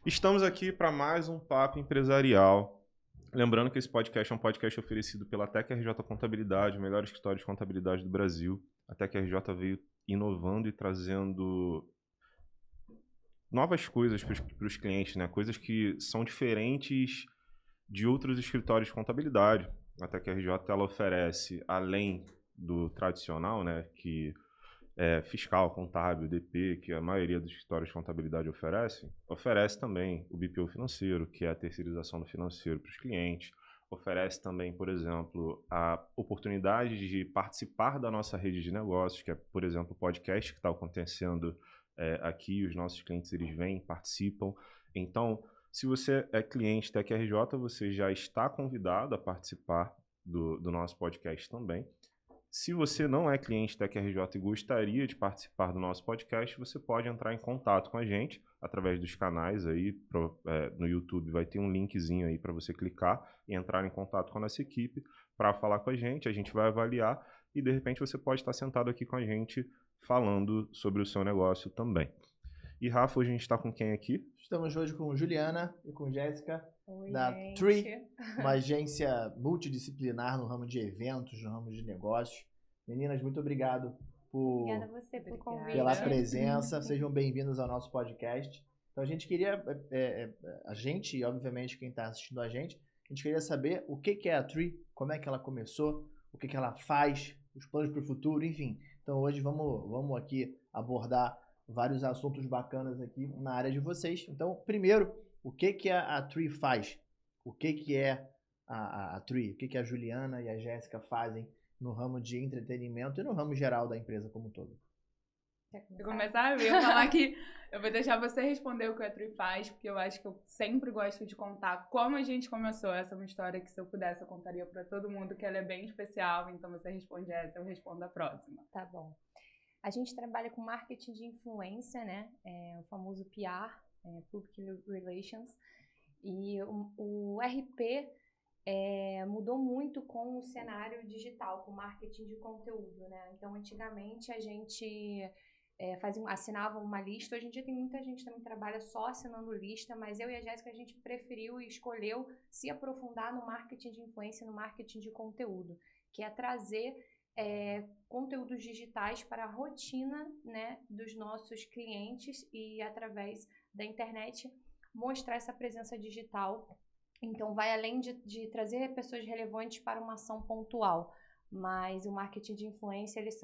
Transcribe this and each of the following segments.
Estamos aqui para mais um Papo Empresarial. Lembrando que esse podcast é um podcast oferecido pela Tec RJ Contabilidade, o melhor escritório de contabilidade do Brasil. A Tec RJ veio inovando e trazendo novas coisas para os clientes, né? Coisas que são diferentes de outros escritórios de contabilidade. A Tec RJ ela oferece, além do tradicional, né, que fiscal, contábil, DP, que a maioria dos escritórios de contabilidade oferece também o BPO financeiro, que é a terceirização do financeiro para os clientes, oferece também, por exemplo, a oportunidade de participar da nossa rede de negócios, que é, por exemplo, o podcast que está acontecendo aqui, os nossos clientes eles vêm, participam. Então, se você é cliente Tec RJ, você já está convidado a participar do nosso podcast também. Se você não é cliente da QRJ e gostaria de participar do nosso podcast, você pode entrar em contato com a gente através dos canais aí no YouTube. Vai ter um linkzinho aí para você clicar e entrar em contato com a nossa equipe para falar com a gente. A gente vai avaliar e de repente você pode estar sentado aqui com a gente falando sobre o seu negócio também. E Rafa, hoje a gente está com quem aqui? Estamos hoje com Juliana e com Jéssica, da gente. Tree, uma agência multidisciplinar no ramo de eventos, no ramo de negócios. Meninas, muito obrigado Obrigada a você pelo convite. pela presença. Sejam bem-vindos ao nosso podcast. Então, a gente queria, a gente e, obviamente, quem está assistindo a gente queria saber o que é a Tree, como é que ela começou, o que ela faz, os planos para o futuro, enfim. Então, hoje vamos aqui abordar vários assuntos bacanas aqui na área de vocês. Então, primeiro, o que a Tree faz? O que é a Tree? O que a Juliana e a Jéssica fazem no ramo de entretenimento e no ramo geral da empresa como um todo? Eu começar, eu ia falar que eu vou deixar você responder o que a Tree faz, porque eu acho que eu sempre gosto de contar como a gente começou. Essa é uma história que, se eu pudesse, eu contaria para todo mundo, que ela é bem especial. Então, você responde essa, eu respondo a próxima. Tá bom. A gente trabalha com marketing de influência, né? O famoso PR, Public Relations. E o RP mudou muito com o cenário digital, com marketing de conteúdo, né? Então, antigamente, a gente assinava uma lista. Hoje em dia tem muita gente também que trabalha só assinando lista, mas eu e a Jéssica, a gente preferiu e escolheu se aprofundar no marketing de influência, no marketing de conteúdo, que é trazer conteúdos digitais para a rotina, né, dos nossos clientes e, através da internet, mostrar essa presença digital. Então, vai além de trazer pessoas relevantes para uma ação pontual, mas o marketing de influência, eles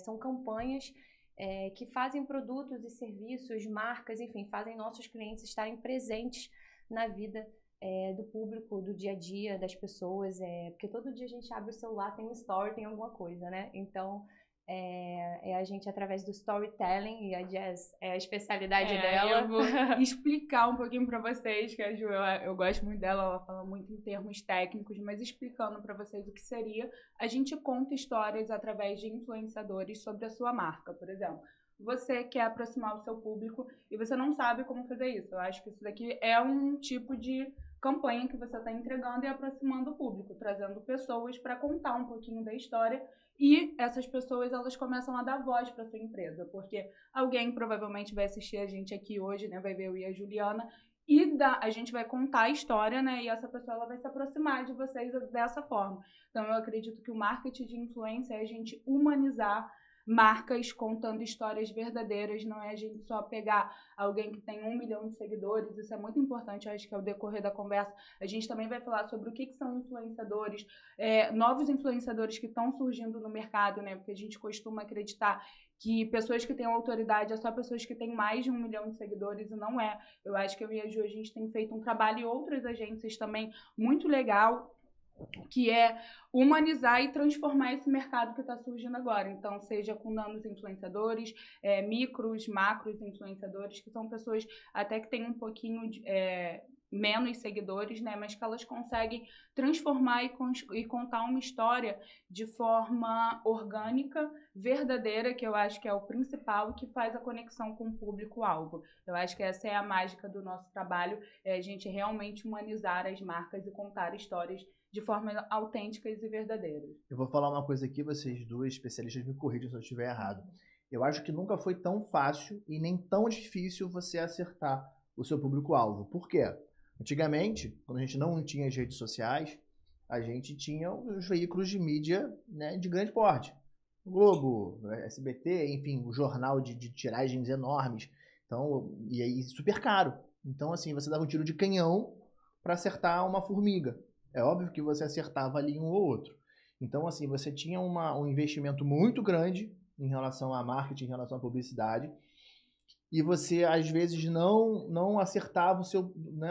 são campanhas que fazem produtos e serviços, marcas, enfim, fazem nossos clientes estarem presentes na vida do público, do dia a dia, das pessoas, porque todo dia a gente abre o celular, tem um story, tem alguma coisa, né? Então, a gente, através do storytelling, e a Jess é a especialidade dela. Eu vou explicar um pouquinho para vocês, que a Ju, eu gosto muito dela, ela fala muito em termos técnicos, mas explicando para vocês o que seria, a gente conta histórias através de influenciadores sobre a sua marca, por exemplo. Você quer aproximar o seu público e você não sabe como fazer isso. Eu acho que isso daqui é um tipo de campanha que você está entregando e aproximando o público, trazendo pessoas para contar um pouquinho da história, e essas pessoas, elas começam a dar voz para sua empresa, porque alguém provavelmente vai assistir a gente aqui hoje, né, vai ver eu e a Juliana, e a gente vai contar a história, né, e essa pessoa ela vai se aproximar de vocês dessa forma. Então, eu acredito que o marketing de influência é a gente humanizar marcas contando histórias verdadeiras, não é a gente só pegar alguém que tem 1 milhão de seguidores. Isso é muito importante, eu acho que ao decorrer da conversa a gente também vai falar sobre o que são influenciadores, novos influenciadores que estão surgindo no mercado, né? Porque a gente costuma acreditar que pessoas que têm autoridade é só pessoas que têm mais de 1 milhão de seguidores, e não é. Eu acho que eu e a Ju, a gente tem feito um trabalho, e outras agências também, muito legal, que é humanizar e transformar esse mercado que está surgindo agora. Então, seja com nanos influenciadores, micros, macros influenciadores, que são pessoas até que têm um pouquinho menos seguidores, né, mas que elas conseguem transformar e contar uma história de forma orgânica, verdadeira, que eu acho que é o principal e que faz a conexão com o público-alvo. Eu acho que essa é a mágica do nosso trabalho, é a gente realmente humanizar as marcas e contar histórias de forma autênticas e verdadeiras. Eu vou falar uma coisa aqui, vocês duas especialistas me corrijam se eu estiver errado. Eu acho que nunca foi tão fácil e nem tão difícil você acertar o seu público-alvo. Por quê? Antigamente, quando a gente não tinha as redes sociais, a gente tinha os veículos de mídia, né, de grande porte. O Globo, SBT, enfim, o jornal de tiragens enormes. Então, e aí super caro. Então, assim, você dava um tiro de canhão para acertar uma formiga. É óbvio que você acertava ali um ou outro. Então, assim, você tinha um investimento muito grande em relação a marketing, em relação à publicidade, e você, às vezes, não acertava o seu, né,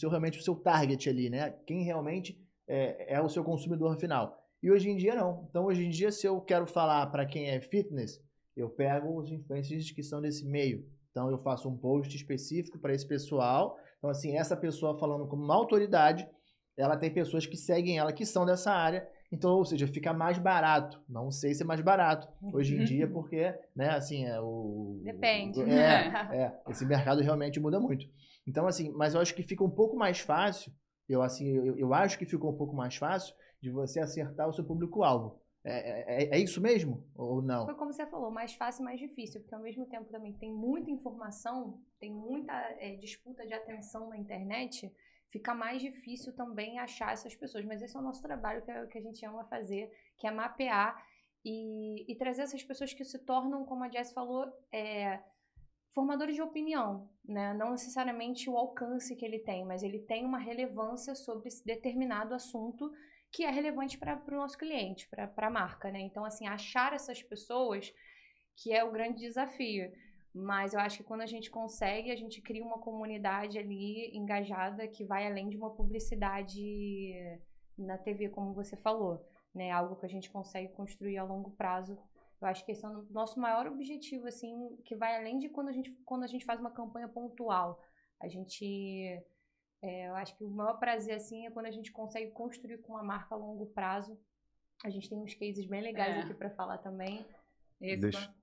realmente o seu target ali, né? Quem realmente é o seu consumidor final. E hoje em dia, não. Então, hoje em dia, se eu quero falar para quem é fitness, eu pego os influencers que são desse meio. Então, eu faço um post específico para esse pessoal. Então, assim, essa pessoa falando como uma autoridade, ela tem pessoas que seguem ela que são dessa área. Então, ou seja, fica mais barato. Não sei se é mais barato hoje em dia, porque, né, assim, Depende. esse mercado realmente muda muito. Então, assim, mas eu acho que fica um pouco mais fácil, eu acho que ficou um pouco mais fácil de você acertar o seu público-alvo. É isso mesmo? Ou não? Foi como você falou, mais fácil e mais difícil, porque ao mesmo tempo também tem muita informação, tem muita disputa de atenção na internet, fica mais difícil também achar essas pessoas. Mas esse é o nosso trabalho, que é o que a gente ama fazer, que é mapear e trazer essas pessoas que se tornam, como a Jess falou, formadores de opinião, né? Não necessariamente o alcance que ele tem, mas ele tem uma relevância sobre esse determinado assunto que é relevante para o nosso cliente, para a marca, né? Então, assim, achar essas pessoas que é o grande desafio. Mas eu acho que quando a gente consegue, a gente cria uma comunidade ali engajada que vai além de uma publicidade na TV, como você falou, né? Algo que a gente consegue construir a longo prazo. Eu acho que esse é o nosso maior objetivo, assim, que vai além de quando a gente faz uma campanha pontual. Eu acho que o maior prazer, assim, é quando a gente consegue construir com uma marca a longo prazo. A gente tem uns cases bem legais aqui para falar também.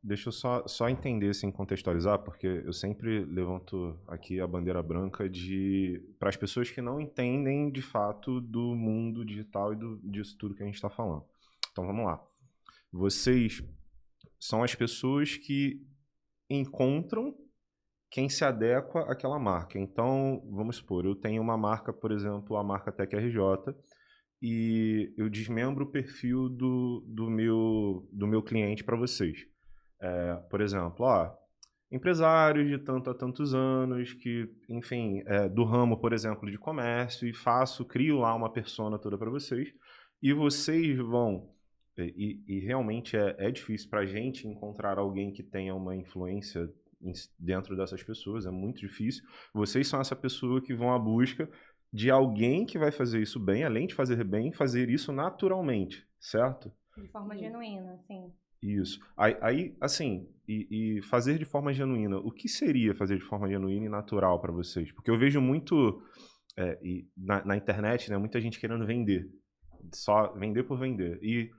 Deixa eu só entender, assim, contextualizar, porque eu sempre levanto aqui a bandeira branca para as pessoas que não entendem, de fato, do mundo digital e disso tudo que a gente está falando. Então, vamos lá. Vocês são as pessoas que encontram quem se adequa àquela marca. Então, vamos supor, eu tenho uma marca, por exemplo, a marca Tech RJ, e eu desmembro o perfil do meu cliente para vocês. Por exemplo, empresários de tanto a tantos anos, que, enfim, do ramo, por exemplo, de comércio, e crio lá uma persona toda para vocês, e vocês vão... E realmente é difícil para a gente encontrar alguém que tenha uma influência dentro dessas pessoas, é muito difícil. Vocês são essa pessoa que vão à busca de alguém que vai fazer isso bem, além de fazer bem, fazer isso naturalmente, certo? De forma genuína, sim. Isso. Aí assim, e fazer de forma genuína, o que seria fazer de forma genuína e natural para vocês? Porque eu vejo muito na internet, né, muita gente querendo vender, só vender por vender. E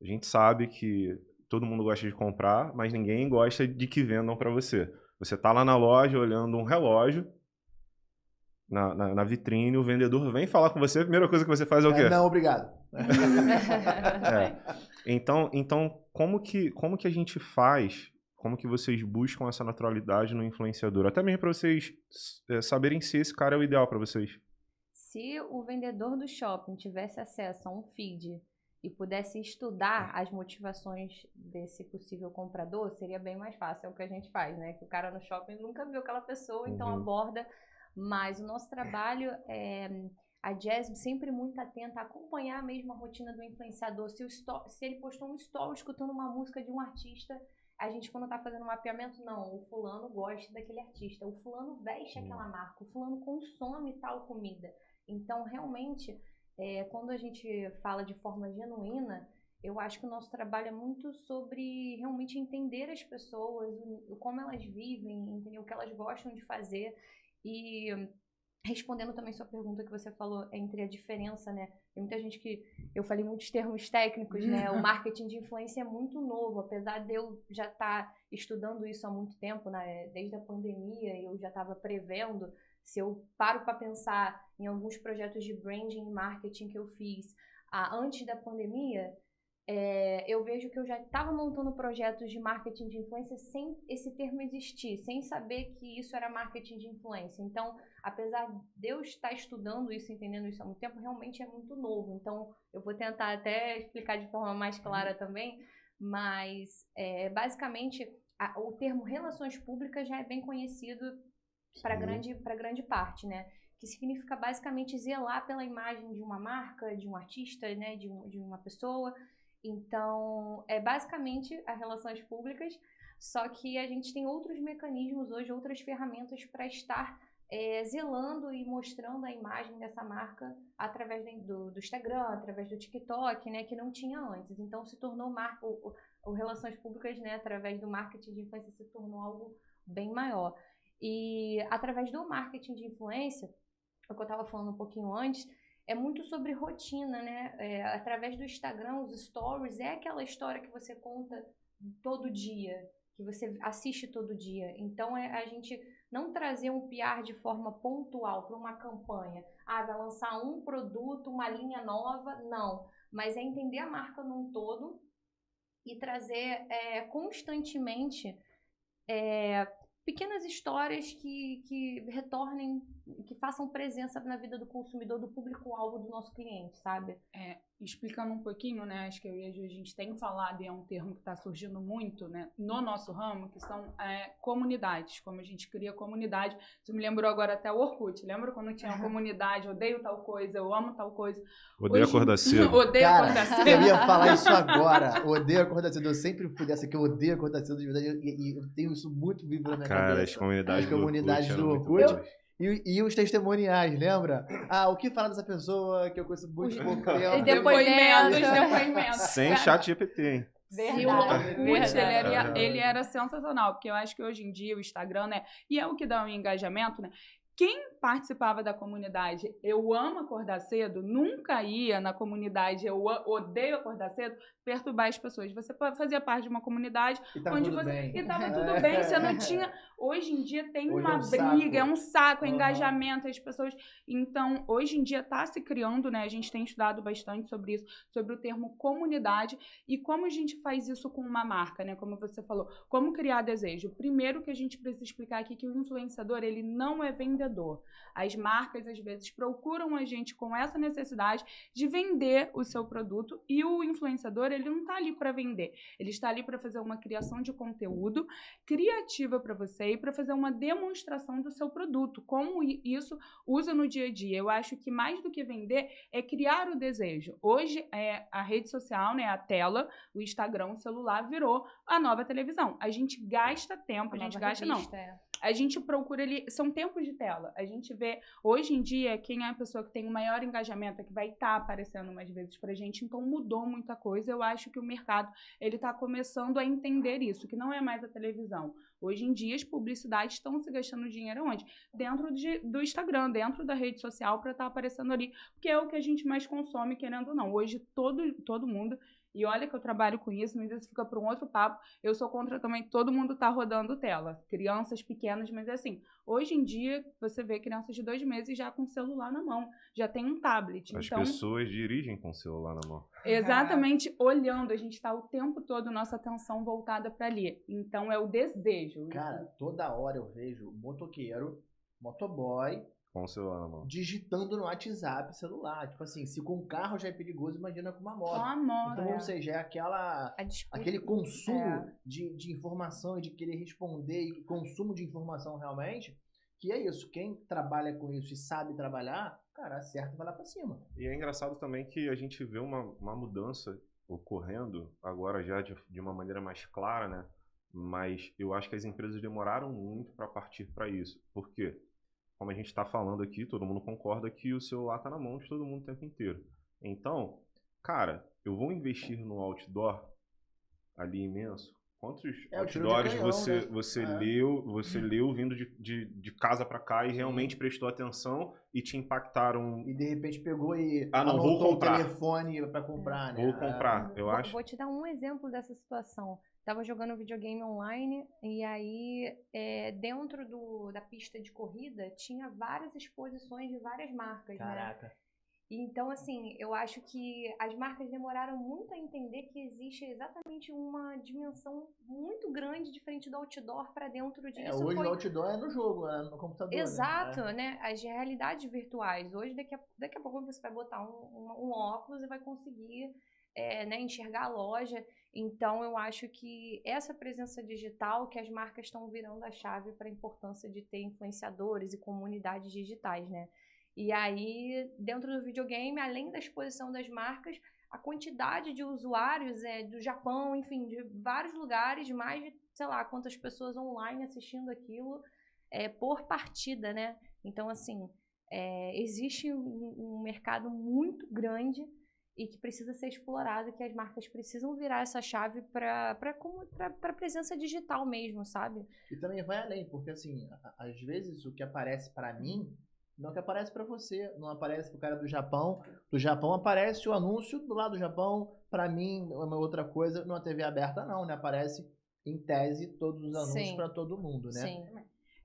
a gente sabe que todo mundo gosta de comprar, mas ninguém gosta de que vendam para você. Você tá lá na loja olhando um relógio, na vitrine, o vendedor vem falar com você, a primeira coisa que você faz é o quê? Não, obrigado. Então como que a gente faz, como que vocês buscam essa naturalidade no influenciador? Até mesmo para vocês saberem se esse cara é o ideal para vocês. Se o vendedor do shopping tivesse acesso a um feed e pudesse estudar as motivações desse possível comprador, seria bem mais fácil. É o que a gente faz, né? Que o cara no shopping nunca viu aquela pessoa, então aborda. Mas o nosso trabalho a Jazz sempre muito atenta a acompanhar mesmo a rotina do influenciador. Se ele postou um story escutando uma música de um artista, a gente, quando tá fazendo um mapeamento, não, o fulano gosta daquele artista, o fulano veste aquela marca, o fulano consome tal comida. Então, realmente, quando a gente fala de forma genuína, eu acho que o nosso trabalho é muito sobre realmente entender as pessoas, como elas vivem, entender o que elas gostam de fazer. E respondendo também sua pergunta que você falou entre a diferença, né? Tem muita gente que... Eu falei muitos termos técnicos, né? O marketing de influência é muito novo, apesar de eu já estar estudando isso há muito tempo, né? Desde a pandemia, eu já estava prevendo. Se eu paro para pensar em alguns projetos de branding e marketing que eu fiz antes da pandemia, eu vejo que eu já estava montando projetos de marketing de influência sem esse termo existir, sem saber que isso era marketing de influência. Então, apesar de eu estar estudando isso, entendendo isso há muito tempo, realmente é muito novo. Então, eu vou tentar até explicar de forma mais clara também, mas basicamente o termo relações públicas já é bem conhecido para grande parte, né? Que significa basicamente zelar pela imagem de uma marca, de um artista, né? De uma pessoa. Então, é basicamente as relações públicas, só que a gente tem outros mecanismos hoje, outras ferramentas para estar zelando e mostrando a imagem dessa marca através do Instagram, através do TikTok, né, que não tinha antes. Então, se tornou o relações públicas, né, através do marketing de influência, se tornou algo bem maior. E através do marketing de influência, o que eu estava falando um pouquinho antes, é muito sobre rotina, né? Através do Instagram, os stories, é aquela história que você conta todo dia, que você assiste todo dia. Então, a gente não trazer um PR de forma pontual para uma campanha. Vai lançar um produto, uma linha nova, não. Mas é entender a marca num todo e trazer constantemente pequenas histórias que retornem, que façam presença na vida do consumidor, do público-alvo do nosso cliente, sabe? Explicando um pouquinho, né, acho que eu e a Ju, a gente tem falado, e é um termo que está surgindo muito, né, no nosso ramo, que são comunidades, como a gente cria comunidade. Isso me lembrou agora até o Orkut, lembra quando tinha uma comunidade, odeio tal coisa, eu amo tal coisa. Odeio acordar cedo. Odeio acordar cedo. Eu ia falar isso agora, odeio acordar cedo, eu sempre fui dessa que eu odeio acordar cedo, de verdade, e eu tenho isso muito vivo na minha cabeça. As comunidades do Orkut Orkut. eram muito boas. E os testemuniais, lembra? O que falar dessa pessoa que eu conheço muito pouco tempo. Depoimentos. Sem chat GPT, hein? Verdade. O Orkut, ele era sensacional, porque eu acho que hoje em dia o Instagram, né, e é o que dá um engajamento, né, quem participava da comunidade Eu Amo Acordar Cedo, nunca ia na comunidade Eu Odeio Acordar Cedo perturbar as pessoas. Você fazia parte de uma comunidade onde você... E tava tudo bem, você não tinha... Hoje em dia tem uma briga, é um saco, é engajamento, as pessoas... Então, hoje em dia está se criando, né? A gente tem estudado bastante sobre isso, sobre o termo comunidade e como a gente faz isso com uma marca, né? Como você falou, como criar desejo. Primeiro que a gente precisa explicar aqui que o influenciador, ele não é vendedor. As marcas, às vezes, procuram a gente com essa necessidade de vender o seu produto e o influenciador, ele não está ali para vender. Ele está ali para fazer uma criação de conteúdo criativa para você e para fazer uma demonstração do seu produto, como isso usa no dia a dia. Eu acho que mais do que vender é criar o desejo. Hoje, a rede social, né, a tela, o Instagram, o celular, virou a nova televisão. A gente gasta tempo, a gente procura ali, são tempos de tela. A gente vê, hoje em dia, quem é a pessoa que tem o maior engajamento, é que vai estar aparecendo mais vezes pra gente, então mudou muita coisa. Eu acho que o mercado, ele tá começando a entender isso, que não é mais a televisão. Hoje em dia, as publicidades estão se gastando dinheiro onde? Dentro do Instagram, dentro da rede social, para estar aparecendo ali, porque é o que a gente mais consome, querendo ou não. Hoje, todo mundo... E olha que eu trabalho com isso, mas isso fica para um outro papo. Eu sou contra também todo mundo tá rodando tela. Crianças pequenas, mas é assim, hoje em dia você vê crianças de 2 meses já com celular na mão, já tem um tablet. As pessoas dirigem com o celular na mão. Exatamente, olhando, a gente tá o tempo todo, nossa atenção voltada para ali. Então é o desejo. Cara, toda hora eu vejo motoqueiro, motoboy, com o celular na mão, digitando no WhatsApp celular. Tipo assim, se com um carro já é perigoso, imagina com uma moto. Com a moto. Então, ou seja, é aquele consumo de informação e de querer responder, e consumo de informação realmente, que é isso. Quem trabalha com isso e sabe trabalhar, cara, acerta e vai lá pra cima. E é engraçado também que a gente vê uma mudança ocorrendo agora já de uma maneira mais clara, né? Mas eu acho que as empresas demoraram muito para partir para isso. Por quê? Como a gente está falando aqui, todo mundo concorda que o celular está na mão de todo mundo o tempo inteiro. Então, cara, eu vou investir no outdoor ali imenso. Quantos outdoors você leu vindo de casa para cá e realmente prestou atenção e te impactaram? E de repente pegou e não vou comprar o telefone para comprar, né? Vou comprar, eu acho. Vou te dar um exemplo dessa situação. Tava jogando videogame online e aí dentro da pista de corrida tinha várias exposições de várias marcas. Caraca. Né? Então, assim, eu acho que as marcas demoraram muito a entender que existe exatamente uma dimensão muito grande diferente do outdoor para dentro disso. Hoje o outdoor é no jogo, é no computador, Exato, né? né? As realidades virtuais. Hoje, daqui a pouco você vai botar um óculos e vai conseguir né, enxergar a loja. Então, eu acho que essa presença digital que as marcas estão virando a chave para a importância de ter influenciadores e comunidades digitais, né? E aí, dentro do videogame, além da exposição das marcas, a quantidade de usuários do Japão, enfim, de vários lugares, mais de, sei lá, quantas pessoas online assistindo aquilo por partida, né? Então, assim, existe um mercado muito grande e que precisa ser explorado, que as marcas precisam virar essa chave para a presença digital mesmo, sabe? E também vai além, porque assim, às vezes o que aparece para mim não é o que aparece para você, não aparece pro cara do Japão. Do Japão aparece o anúncio do lado do Japão, para mim é uma outra coisa, numa TV aberta não, né? Aparece em tese todos os anúncios para todo mundo, né? Sim.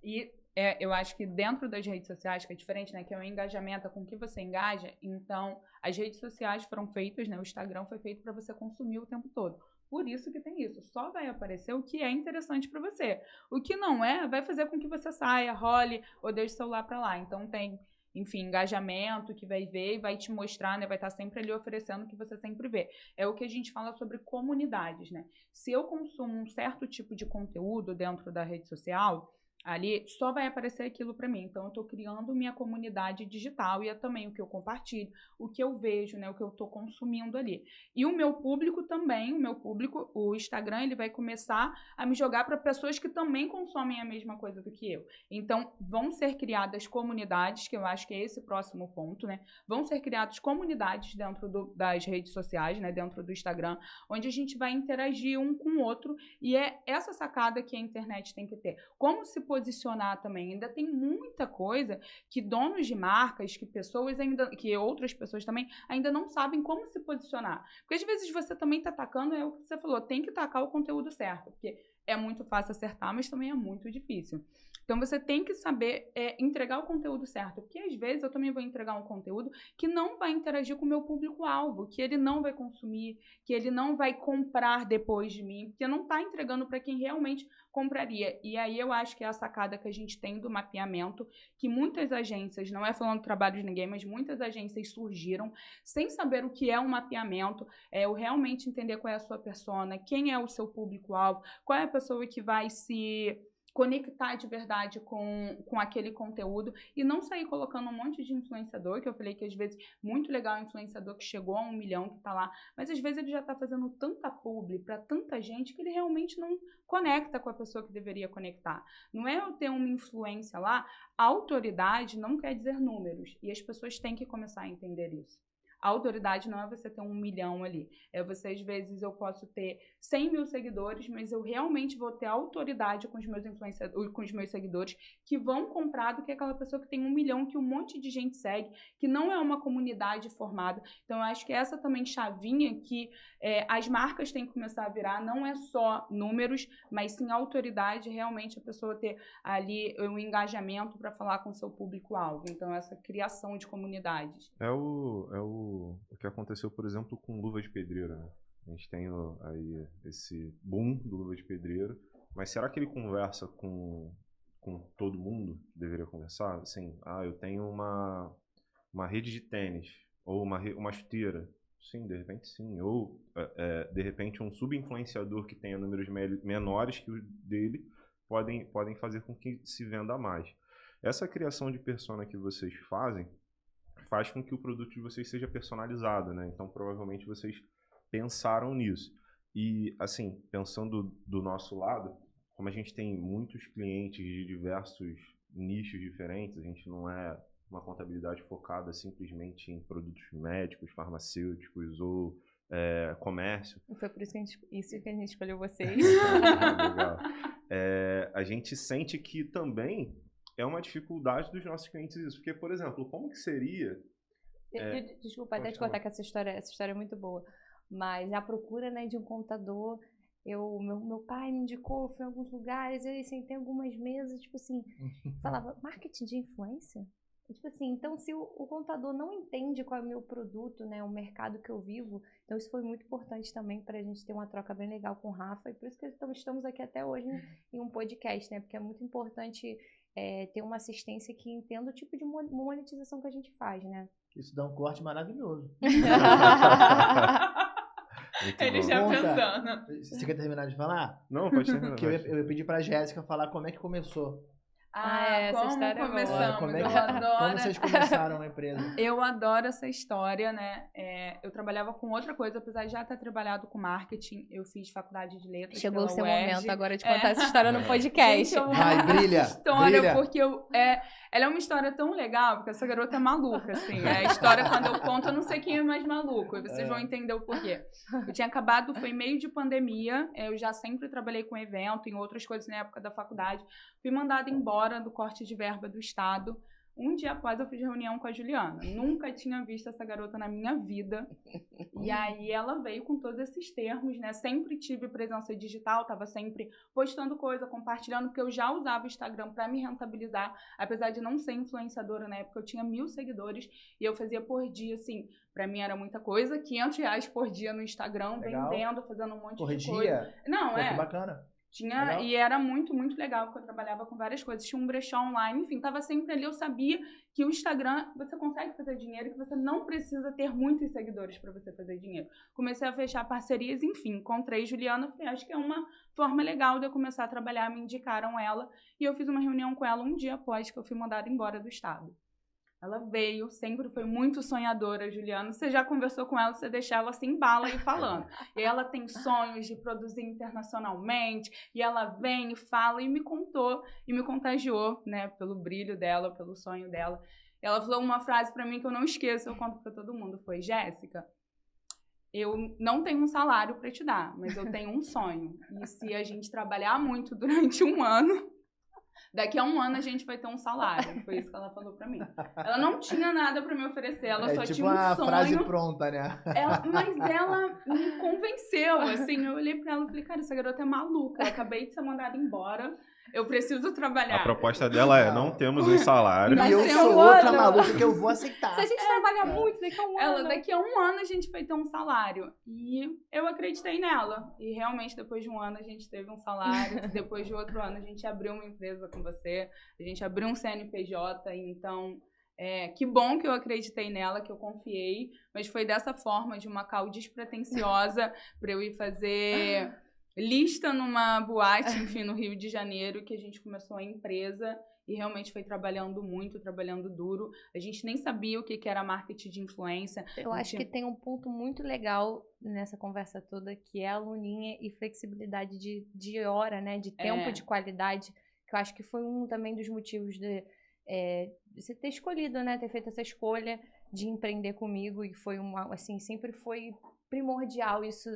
E eu acho que dentro das redes sociais, que é diferente, né? Que é o engajamento, com que você engaja. Então, as redes sociais foram feitas, né? O Instagram foi feito para você consumir o tempo todo. Por isso que tem isso. Só vai aparecer o que é interessante para você. O que não é, vai fazer com que você saia, role ou deixe o celular para lá. Então, tem, enfim, engajamento que vai ver e vai te mostrar, né? Vai estar sempre ali oferecendo o que você sempre vê. É o que a gente fala sobre comunidades, né? Se eu consumo um certo tipo de conteúdo dentro da rede social, ali só vai aparecer aquilo para mim. Então, eu estou criando minha comunidade digital e é também o que eu compartilho, o que eu vejo, né, o que eu estou consumindo ali. E o meu público também, o Instagram, ele vai começar a me jogar para pessoas que também consomem a mesma coisa do que eu. Então, vão ser criadas comunidades, que eu acho que é esse próximo ponto, né? Vão ser criadas comunidades dentro das redes sociais, né, dentro do Instagram, onde a gente vai interagir um com o outro, e é essa sacada que a internet tem que ter. Como se posicionar também. Ainda tem muita coisa que donos de marcas, que outras pessoas também ainda não sabem como se posicionar. Porque às vezes você também está atacando, é o que você falou, tem que tacar o conteúdo certo, porque é muito fácil acertar, mas também é muito difícil. Então você tem que saber entregar o conteúdo certo, porque às vezes eu também vou entregar um conteúdo que não vai interagir com o meu público-alvo, que ele não vai consumir, que ele não vai comprar depois de mim, porque não está entregando para quem realmente compraria. E aí eu acho que é a sacada que a gente tem do mapeamento, que muitas agências, não é falando do trabalho de ninguém, mas muitas agências surgiram sem saber o que é um mapeamento, o realmente entender qual é a sua persona, quem é o seu público-alvo, qual é a pessoa que vai se conectar de verdade com aquele conteúdo e não sair colocando um monte de influenciador, que eu falei que às vezes muito legal o influenciador que chegou a 1 milhão, que tá lá, mas às vezes ele já tá fazendo tanta publi para tanta gente que ele realmente não conecta com a pessoa que deveria conectar. Não é eu ter uma influência lá, a autoridade não quer dizer números, e as pessoas têm que começar a entender isso. A autoridade não é você ter 1 milhão ali. É você, às vezes, eu posso ter 100 mil seguidores, mas eu realmente vou ter autoridade com os meus influenciadores, com os meus seguidores, que vão comprar do que aquela pessoa que tem 1 milhão, que um monte de gente segue, que não é uma comunidade formada. Então, eu acho que essa também chavinha que as marcas têm que começar a virar, não é só números, mas sim autoridade, realmente a pessoa ter ali um engajamento para falar com o seu público-alvo. Então, essa criação de comunidades. É o que aconteceu, por exemplo, com Luva de Pedreiro, né? A gente tem aí esse boom do Luva de Pedreiro, mas será que ele conversa com todo mundo que deveria conversar? Assim, eu tenho uma rede de tênis, ou uma chuteira. Sim, de repente sim. Ou, de repente, um sub-influenciador que tenha números menores que o dele podem fazer com que se venda mais. Essa criação de persona que vocês fazem faz com que o produto de vocês seja personalizado, né? Então, provavelmente, vocês pensaram nisso. E, assim, pensando do nosso lado, como a gente tem muitos clientes de diversos nichos diferentes, a gente não é uma contabilidade focada simplesmente em produtos médicos, farmacêuticos ou comércio. Foi por isso que a gente escolheu vocês. Legal. A gente sente que também é uma dificuldade dos nossos clientes isso. Porque, por exemplo, como que seria... Desculpa até te contar que essa história é muito boa. Mas a procura, né, de um contador, meu pai me indicou, eu fui em alguns lugares, eu sentei em algumas mesas, tipo assim, falava, marketing de influência? Tipo assim, então se o contador não entende qual é o meu produto, né, o mercado que eu vivo, então isso foi muito importante também para a gente ter uma troca bem legal com o Rafa, e por isso que estamos aqui até hoje em um podcast, né, porque é muito importante ter uma assistência que entenda o tipo de monetização que a gente faz, né. Isso dá um corte maravilhoso. Muito Ele bom. já Conta. pensando. Você quer terminar de falar? Não, pode terminar. Que eu ia pedir pra Jéssica falar como é que começou. Essa Como história é boa. começamos? Como, é Eu que, adoro. como vocês começaram a empresa? Eu adoro essa história, né? Eu trabalhava com outra coisa, apesar de já ter trabalhado com marketing. Eu fiz faculdade de letras. Chegou o pela seu UERJ. momento agora de contar essa história no podcast. Gente, eu Vai, amo brilha, essa história, brilha. porque ela é uma história tão legal, porque essa garota é maluca, assim. A história, quando eu conto, eu não sei quem é mais maluco. E vocês vão entender o porquê. Eu tinha acabado, foi meio de pandemia. Eu já sempre trabalhei com evento, em outras coisas na época da faculdade. Fui mandada embora do corte de verba do Estado. Um dia após eu fiz reunião com a Juliana. Nunca tinha visto essa garota na minha vida. E aí ela veio com todos esses termos, né? Sempre tive presença digital, tava sempre postando coisa, compartilhando, porque eu já usava o Instagram para me rentabilizar. Apesar de não ser influenciadora na época, eu tinha 1.000 seguidores e eu fazia por dia, assim, pra mim era muita coisa, R$500 por dia no Instagram, Legal. vendendo, fazendo um monte Por de dia? coisa. Não, Pô, que bacana. Legal. E era muito, muito legal, porque eu trabalhava com várias coisas. Tinha um brechó online, enfim, tava sempre ali. Eu sabia que o Instagram, você consegue fazer dinheiro, que você não precisa ter muitos seguidores para você fazer dinheiro. Comecei a fechar parcerias, enfim, encontrei Juliana, falei, acho que é uma forma legal de eu começar a trabalhar, me indicaram ela, e eu fiz uma reunião com ela um dia após que eu fui mandada embora do estado. Ela veio, sempre foi muito sonhadora, Juliana. Você já conversou com ela, você deixa ela assim, bala e falando. E ela tem sonhos de produzir internacionalmente, e ela vem e fala, e me contou, e me contagiou, né, pelo brilho dela, pelo sonho dela. Ela falou uma frase pra mim que eu não esqueço, eu conto pra todo mundo, foi, Jéssica, eu não tenho um salário pra te dar, mas eu tenho um sonho. E se a gente trabalhar muito durante um ano, daqui a um ano a gente vai ter um salário. Foi isso que ela falou pra mim. Ela não tinha nada pra me oferecer, ela só tipo tinha um uma sonho. frase pronta, né? Mas ela me convenceu, assim. Eu olhei pra ela e falei, cara, essa garota é maluca. Eu acabei de ser mandada embora. Eu preciso trabalhar. A proposta dela é, não temos um salário. Não E eu tem sou um outra ano. maluca que eu vou aceitar. Se a gente trabalha muito, daqui a um Ela, ano... daqui a um ano a gente vai ter um salário. E eu acreditei nela. E realmente, depois de um ano, a gente teve um salário. Depois de outro ano, a gente abriu uma empresa com você. A gente abriu um CNPJ. Então, que bom que eu acreditei nela, que eu confiei. Mas foi dessa forma, de uma call despretensiosa, para eu ir fazer lista numa boate, enfim, no Rio de Janeiro, que a gente começou a empresa. E realmente foi trabalhando muito, trabalhando duro. A gente nem sabia o que era marketing de influência. Eu acho que tem um ponto muito legal nessa conversa toda, que é a aluninha e flexibilidade de hora, né? De tempo de qualidade, que eu acho que foi um também dos motivos de você ter escolhido, né? Ter feito essa escolha de empreender comigo, e foi assim, sempre foi primordial isso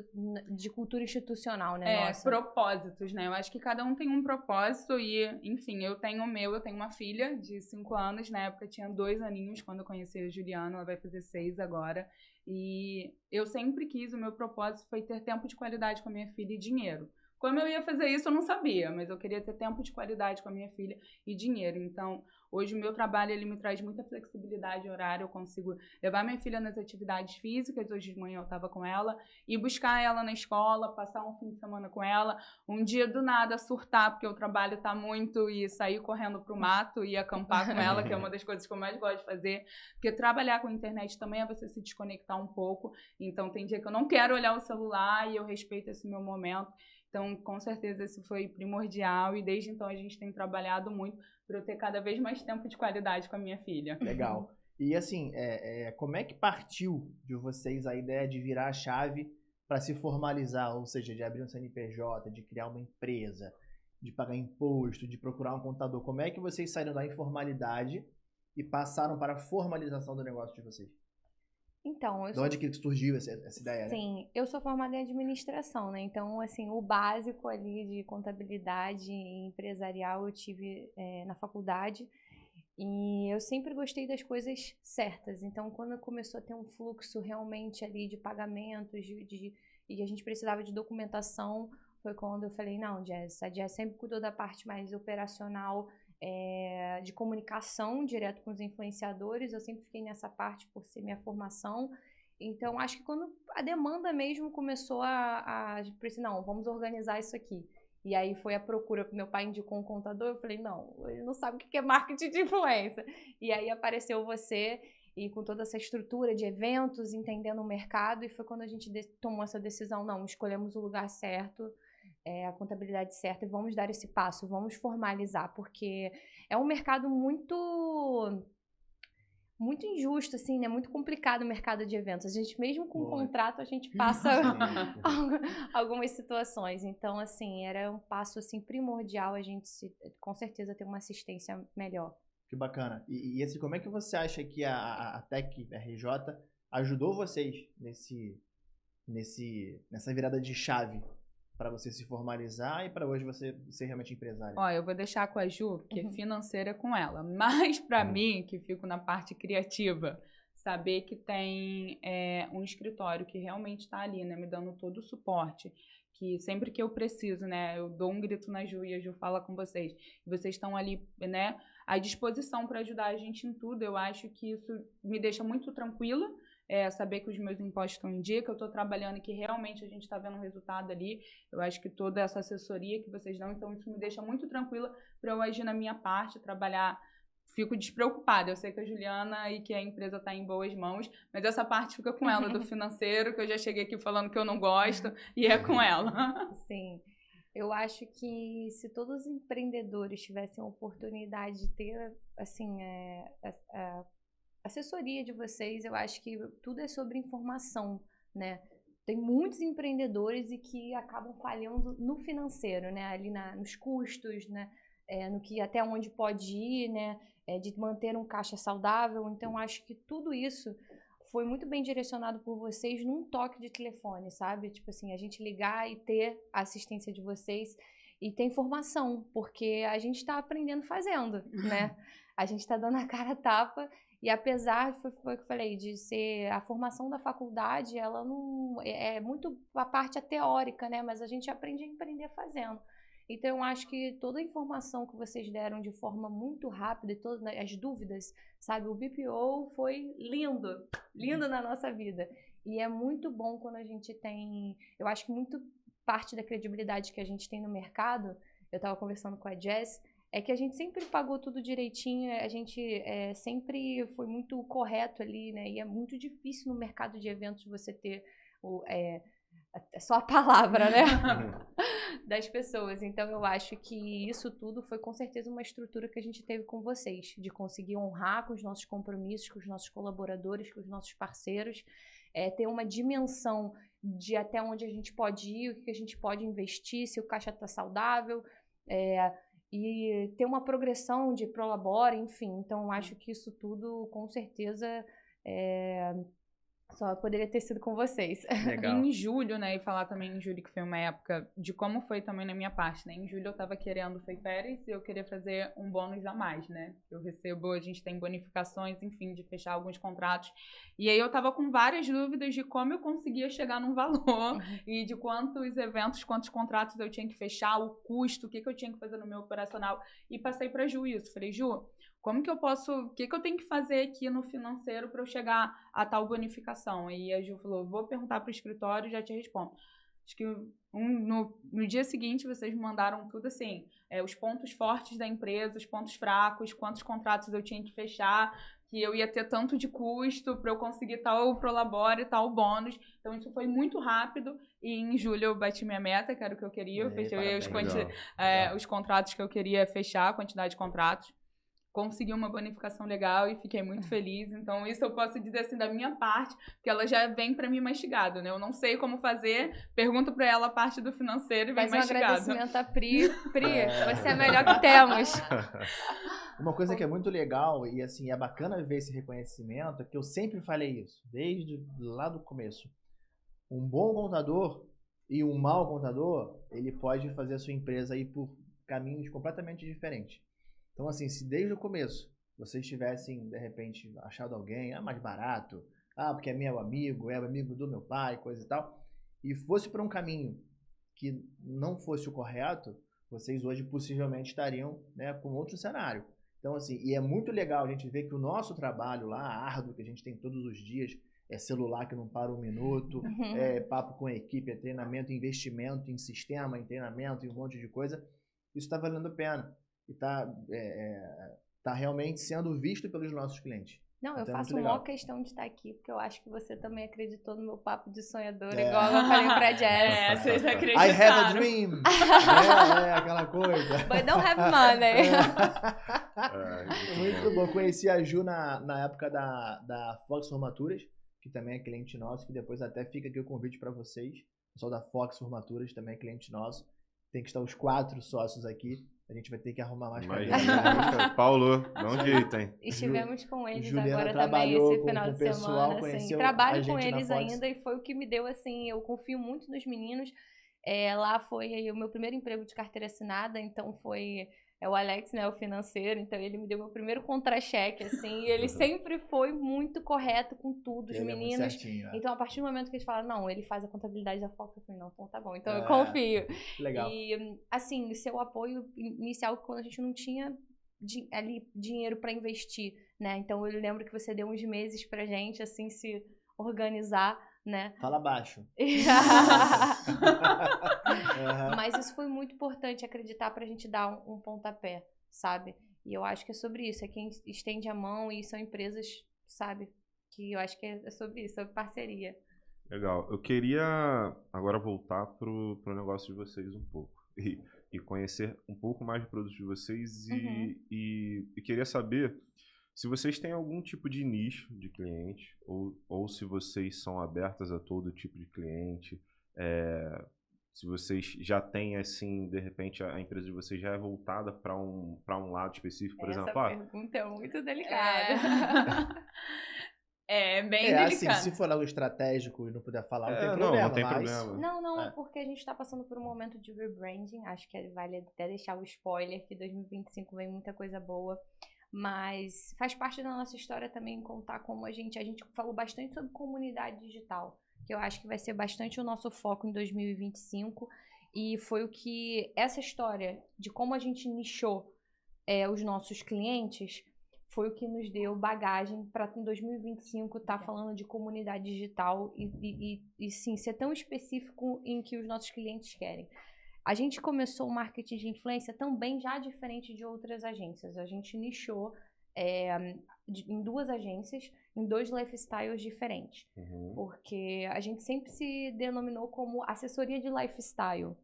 de cultura institucional, né? Nossa. Propósitos, né? Eu acho que cada um tem um propósito e, enfim, eu tenho uma filha de 5 anos, na época tinha 2 aninhos quando eu conheci a Juliana, ela vai fazer 6 agora, e eu sempre quis, o meu propósito foi ter tempo de qualidade com a minha filha e dinheiro. Como eu ia fazer isso, eu não sabia, mas eu queria ter tempo de qualidade com a minha filha e dinheiro. Então, hoje o meu trabalho, ele me traz muita flexibilidade horária, eu consigo levar minha filha nas atividades físicas, hoje de manhã eu estava com ela, e buscar ela na escola, passar um fim de semana com ela, um dia do nada surtar, porque o trabalho tá muito, e sair correndo pro mato e acampar com ela, que é uma das coisas que eu mais gosto de fazer, porque trabalhar com a internet também é você se desconectar um pouco, então tem dia que eu não quero olhar o celular e eu respeito esse meu momento. Então, com certeza, isso foi primordial e desde então a gente tem trabalhado muito para eu ter cada vez mais tempo de qualidade com a minha filha. Legal. E assim, como é que partiu de vocês a ideia de virar a chave para se formalizar, ou seja, de abrir um CNPJ, de criar uma empresa, de pagar imposto, de procurar um contador? Como é que vocês saíram da informalidade e passaram para a formalização do negócio de vocês? Então, de onde que surgiu essa ideia, né? Sim, eu sou formada em administração, né? Então, assim, o básico ali de contabilidade empresarial eu tive na faculdade. E eu sempre gostei das coisas certas. Então, quando começou a ter um fluxo realmente ali de pagamentos, e a gente precisava de documentação, foi quando eu falei, não, Jess, a Jess sempre cuidou da parte mais operacional, de comunicação direto com os influenciadores. Eu sempre fiquei nessa parte por ser minha formação. Então, acho que quando a demanda mesmo começou pensei, não, vamos organizar isso aqui. E aí foi a procura, meu pai indicou um contador, eu falei, não, ele não sabe o que é marketing de influência. E aí apareceu você, e com toda essa estrutura de eventos, entendendo o mercado, e foi quando a gente tomou essa decisão, não, escolhemos o lugar certo, a contabilidade certa, e vamos dar esse passo, vamos formalizar, porque é um mercado muito injusto, assim, né? Muito complicado o mercado de eventos. A gente, mesmo com contrato, a gente passa algumas situações. Então, assim, era um passo, assim, primordial a gente, com certeza, ter uma assistência melhor. Que bacana. E assim, como é que você acha que a Tech RJ ajudou vocês nessa virada de chave para você se formalizar e para hoje você ser realmente empresário? Ó, eu vou deixar com a Ju, porque financeira é com ela. Mas para mim, que fico na parte criativa, saber que tem um escritório que realmente está ali, né, me dando todo o suporte, que sempre que eu preciso, né, eu dou um grito na Ju e a Ju fala com vocês. E vocês estão ali, né, à disposição para ajudar a gente em tudo. Eu acho que isso me deixa muito tranquila. Saber que os meus impostos estão em dia, que eu estou trabalhando e que realmente a gente está vendo um resultado ali. Eu acho que toda essa assessoria que vocês dão, então isso me deixa muito tranquila para eu agir na minha parte, trabalhar. Fico despreocupada. Eu sei que a Juliana e que a empresa está em boas mãos, mas essa parte fica com ela, do financeiro, que eu já cheguei aqui falando que eu não gosto, e é com ela. Sim. Eu acho que se todos os empreendedores tivessem a oportunidade de ter, assim, assessoria de vocês, eu acho que tudo é sobre informação, né? Tem muitos empreendedores e que acabam falhando no financeiro, né? Ali nos custos, né? No que até onde pode ir, né? De manter um caixa saudável. Então, acho que tudo isso foi muito bem direcionado por vocês num toque de telefone, sabe? Tipo assim, a gente ligar e ter a assistência de vocês e ter informação, porque a gente está aprendendo fazendo, né? A gente está dando a cara a tapa. E apesar, foi o que eu falei, de ser a formação da faculdade, ela não é muito a parte teórica, né? Mas a gente aprende a empreender fazendo. Então, eu acho que toda a informação que vocês deram de forma muito rápida e todas as dúvidas, sabe? O BPO foi lindo na nossa vida. E é muito bom quando a gente tem... Eu acho que muito parte da credibilidade que a gente tem no mercado, eu estava conversando com a Jess, é que a gente sempre pagou tudo direitinho, a gente sempre foi muito correto ali, né? E é muito difícil no mercado de eventos você ter só a palavra, né? Das pessoas. Então, eu acho que isso tudo foi com certeza uma estrutura que a gente teve com vocês, de conseguir honrar com os nossos compromissos, com os nossos colaboradores, com os nossos parceiros, ter uma dimensão de até onde a gente pode ir, o que a gente pode investir, se o caixa está saudável, e ter uma progressão de prolabore, enfim. Então, acho que isso tudo, com certeza, só poderia ter sido com vocês. Legal. Em julho, né, e falar também em julho, que foi uma época de como foi também na minha parte, né, em julho eu tava querendo, foi férias, e eu queria fazer um bônus a mais, né, eu recebo, a gente tem bonificações, enfim, de fechar alguns contratos, e aí eu tava com várias dúvidas de como eu conseguia chegar num valor, e de quantos eventos, quantos contratos eu tinha que fechar, o custo, o que eu tinha que fazer no meu operacional, e passei pra Ju isso, falei, Ju, como que eu posso, o que eu tenho que fazer aqui no financeiro para eu chegar a tal bonificação? E a Ju falou, vou perguntar para o escritório e já te respondo. Acho que no dia seguinte vocês me mandaram tudo assim, os pontos fortes da empresa, os pontos fracos, quantos contratos eu tinha que fechar, que eu ia ter tanto de custo para eu conseguir tal prolabore, tal bônus. Então isso foi muito rápido e em julho eu bati minha meta, que era o que eu queria, eu fechei os contratos que eu queria fechar, a quantidade de contratos. Consegui uma bonificação legal e fiquei muito feliz. Então, isso eu posso dizer assim da minha parte, porque ela já vem para mim mastigado, né? Eu não sei como fazer, pergunto para ela a parte do financeiro e vem mastigado. Faz um agradecimento a Pri. Pri, você é a melhor que temos. Uma coisa que é muito legal e assim, é bacana ver esse reconhecimento, é que eu sempre falei isso, desde lá do começo. Um bom contador e um mau contador, ele pode fazer a sua empresa ir por caminhos completamente diferentes. Então, assim, se desde o começo vocês tivessem, de repente, achado alguém mais barato, porque é meu amigo, é amigo do meu pai, coisa e tal, e fosse para um caminho que não fosse o correto, vocês hoje possivelmente estariam, né, com outro cenário. Então, assim, e é muito legal a gente ver que o nosso trabalho lá, árduo, que a gente tem todos os dias, é celular que não para um minuto, é papo com a equipe, é treinamento, investimento em sistema, em treinamento, em um monte de coisa, isso está valendo a pena. E tá realmente sendo visto pelos nossos clientes. Não, eu Então, é faço muito maior legal. questão de estar aqui, porque eu acho que você também acreditou no meu papo de sonhadora, igual eu falei pra Jess. Vocês I acreditaram. have a dream! Aquela coisa. But don't have money. Muito bom. Conheci a Ju na época da Fox Formaturas, que também é cliente nosso, que depois até fica aqui o convite para vocês. O pessoal da Fox Formaturas também é cliente nosso. Tem que estar os 4 sócios aqui. A gente vai ter que arrumar mais Imagina. Paulo, dá um jeito, hein? Estivemos com eles Juliana agora também trabalhou esse final com de o pessoal, semana. Assim. conheceu a Trabalho gente com na eles Fox. ainda e foi o que me deu, assim, eu confio muito nos meninos. Lá foi o meu primeiro emprego de carteira assinada, então foi o Alex, né, o financeiro, então ele me deu meu primeiro contra-cheque, assim, e ele sempre foi muito correto com tudo, os Ele é muito meninos. certinho, né? Então, a partir do momento que eles falaram, não, ele faz a contabilidade da Fox, eu falei, não, então tá bom, então eu confio. Legal. E, assim, seu apoio inicial, quando a gente não tinha ali dinheiro para investir, né? Então, eu lembro que você deu uns meses pra gente, assim, se organizar, né? Fala baixo. Mas isso foi muito importante, acreditar pra gente dar um pontapé, sabe? E eu acho que é sobre isso, é quem estende a mão e são empresas, sabe? Que eu acho que é sobre isso, sobre parceria. Legal. Eu queria agora voltar pro negócio de vocês um pouco. E conhecer um pouco mais do produto de vocês e queria saber se vocês têm algum tipo de nicho de cliente ou se vocês são abertas a todo tipo de cliente, se vocês já têm, assim, de repente a empresa de vocês já é voltada para um lado específico, por exemplo. Essa pergunta é muito delicada. É bem delicado. Assim, se for algo estratégico e não puder falar, não tem Não, problema. não tem mas... problema. Não, é porque a gente tá passando por um momento de rebranding, acho que vale até deixar o spoiler, que 2025 vem muita coisa boa. Mas faz parte da nossa história também contar como a gente falou bastante sobre comunidade digital, que eu acho que vai ser bastante o nosso foco em 2025, e foi o que essa história de como a gente nichou os nossos clientes foi o que nos deu bagagem para em 2025 estar falando de comunidade digital e sim, ser tão específico em que os nossos clientes querem. A gente começou o marketing de influência também já diferente de outras agências. A gente nichou em 2 agências, em 2 lifestyles diferentes. Porque a gente sempre se denominou como assessoria de lifestyle.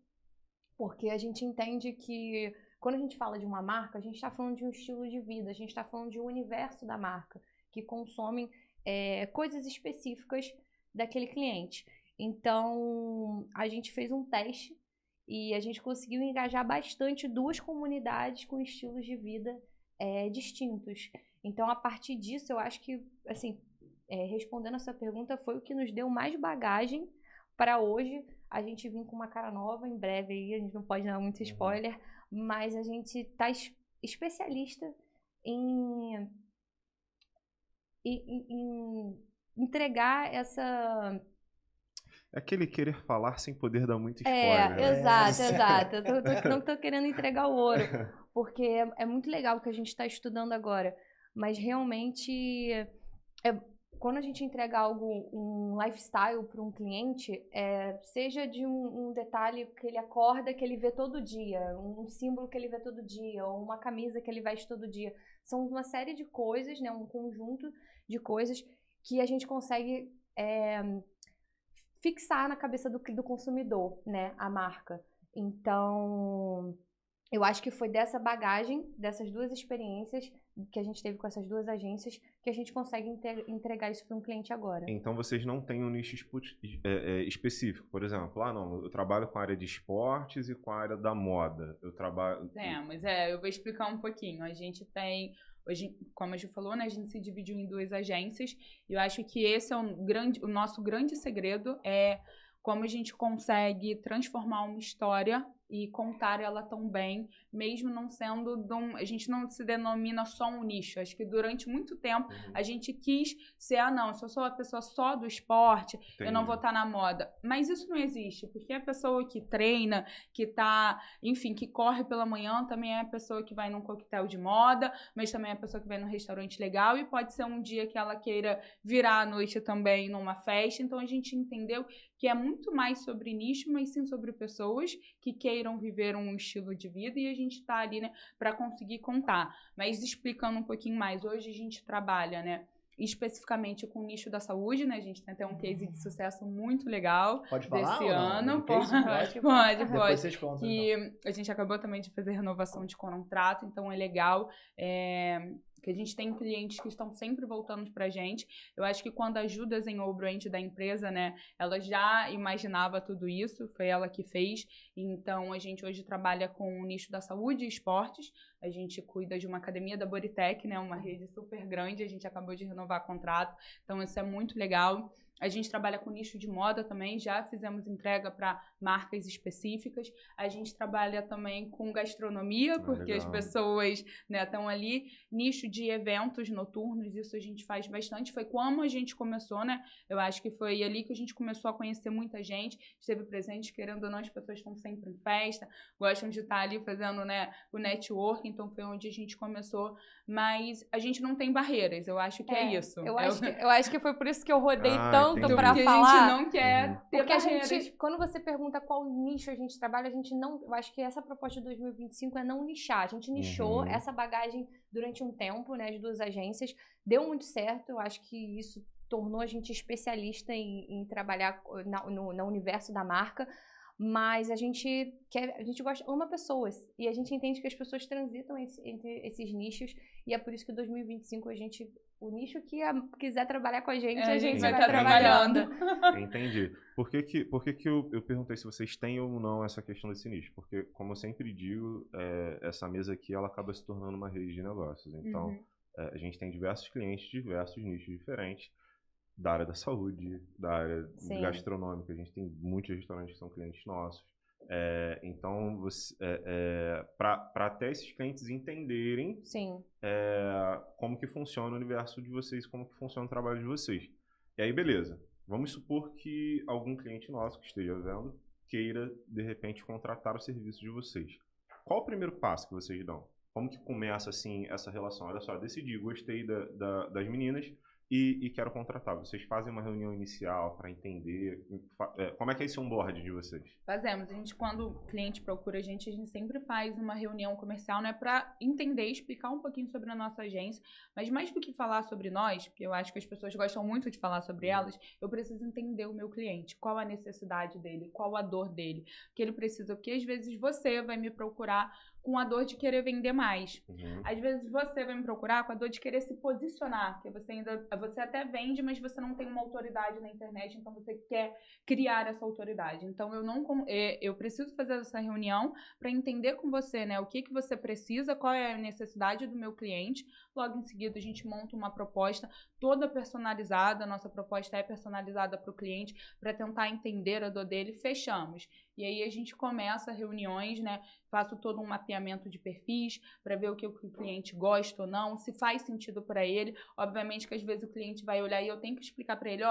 Porque a gente entende que quando a gente fala de uma marca, a gente está falando de um estilo de vida, a gente está falando de um universo da marca, que consomem coisas específicas daquele cliente. Então, a gente fez um teste e a gente conseguiu engajar bastante 2 comunidades com estilos de vida distintos. Então, a partir disso, eu acho que, assim, respondendo a sua pergunta, foi o que nos deu mais bagagem para hoje a gente vir com uma cara nova em breve aí, a gente não pode dar muito spoiler, mas a gente tá especialista em entregar essa... É aquele querer falar sem poder dar muito spoiler. Exato. Eu não tô querendo entregar o ouro, porque é muito legal o que a gente está estudando agora, mas realmente quando a gente entrega algo, um lifestyle para um cliente, seja de um detalhe que ele acorda, que ele vê todo dia, um símbolo que ele vê todo dia, ou uma camisa que ele veste todo dia. São uma série de coisas, né, um conjunto de coisas que a gente consegue fixar na cabeça do consumidor, né, a marca. Então, eu acho que foi dessa bagagem, dessas 2 experiências que a gente teve com essas 2 agências, que a gente consegue entregar isso para um cliente agora. Então, vocês não têm um nicho específico. Por exemplo, eu trabalho com a área de esportes e com a área da moda. Temos, eu vou explicar um pouquinho. A gente tem, hoje, como a Ju falou, né, a gente se dividiu em 2 agências, e eu acho que esse é o nosso grande segredo, como a gente consegue transformar uma história e contar ela tão bem, mesmo não sendo a gente não se denomina só um nicho. Acho que durante muito tempo a gente quis ser, não, se eu sou a pessoa só do esporte, eu não vou estar na moda. Mas isso não existe, porque a pessoa que treina, que tá, enfim, que corre pela manhã, também é a pessoa que vai num coquetel de moda, mas também é a pessoa que vai num restaurante legal, e pode ser um dia que ela queira virar à noite também numa festa. Então a gente entendeu que é muito mais sobre nicho, mas sim sobre pessoas que queiram viver um estilo de vida, e a gente está ali, né, para conseguir contar. Mas explicando um pouquinho mais, hoje a gente trabalha, né, especificamente com o nicho da saúde, né? A gente tem até um case de sucesso muito legal. Pode falar desse ou não? ano. Pode. Pode. Depois vocês contam, que então. a gente acabou também de fazer renovação de contrato, então é legal. Que a gente tem clientes que estão sempre voltando pra gente. Eu acho que quando a Ju desenhou o brand da empresa, né, ela já imaginava tudo isso, foi ela que fez. Então a gente hoje trabalha com o nicho da saúde e esportes. A gente cuida de uma academia da Bodytech, né, uma rede super grande. A gente acabou de renovar contrato, então isso é muito legal. A gente trabalha com nicho de moda também, já fizemos entrega para marcas específicas. A gente trabalha também com gastronomia, porque legal. as pessoas, né, estão ali. Nicho de eventos noturnos, isso a gente faz bastante. Foi como a gente começou, né? Eu acho que foi ali que a gente começou a conhecer muita gente. Esteve presente, querendo ou não, as pessoas estão sempre em festa, gostam de estar ali fazendo, né, o network, então foi onde a gente começou. Mas a gente não tem barreiras, eu acho que é isso. Eu acho que foi por isso que eu rodei tanto entendi. pra porque falar. a gente não quer ter Porque barreiras. quando você pergunta qual nicho a gente trabalha, a gente não... Eu acho que essa proposta de 2025 é não nichar. A gente nichou essa bagagem durante um tempo, né, as duas agências. Deu muito certo, eu acho que isso tornou a gente especialista em trabalhar no universo da marca. Mas a gente ama pessoas, e a gente entende que as pessoas transitam entre esses nichos, e é por isso que 2025 o nicho que quiser trabalhar com a gente vai trabalhando. Entendi. Por que eu perguntei se vocês têm ou não essa questão desse nicho? Porque, como eu sempre digo, essa mesa aqui ela acaba se tornando uma rede de negócios. Então, a gente tem diversos clientes, diversos nichos diferentes, da área da saúde, da área gastronômica. A gente tem muitos restaurantes que são clientes nossos. Então, para até esses clientes entenderem como que funciona o universo de vocês, como que funciona o trabalho de vocês. E aí, beleza. Vamos supor que algum cliente nosso que esteja vendo queira, de repente, contratar o serviço de vocês. Qual o primeiro passo que vocês dão? Como que começa, assim, essa relação? Olha só, decidi, gostei das meninas, e quero contratar. Vocês fazem uma reunião inicial para entender como é que é esse onboard de vocês? Fazemos. Quando o cliente procura a gente sempre faz uma reunião comercial, né, para entender, explicar um pouquinho sobre a nossa agência. Mas mais do que falar sobre nós, porque eu acho que as pessoas gostam muito de falar sobre elas, eu preciso entender o meu cliente, qual a necessidade dele, qual a dor dele, o que ele precisa. Porque às vezes você vai me procurar com a dor de querer vender mais. Às vezes você vai me procurar com a dor de querer se posicionar, porque você até vende, mas você não tem uma autoridade na internet, então você quer criar essa autoridade. Então eu preciso fazer essa reunião para entender com você, né, o que você precisa, qual é a necessidade do meu cliente. Logo em seguida a gente monta uma proposta toda personalizada, a nossa proposta é personalizada para o cliente, para tentar entender a dor dele. Fechamos. E aí a gente começa reuniões, né? Faço todo um mapeamento de perfis para ver o que o cliente gosta ou não, se faz sentido para ele. Obviamente que às vezes o cliente vai olhar e eu tenho que explicar para ele,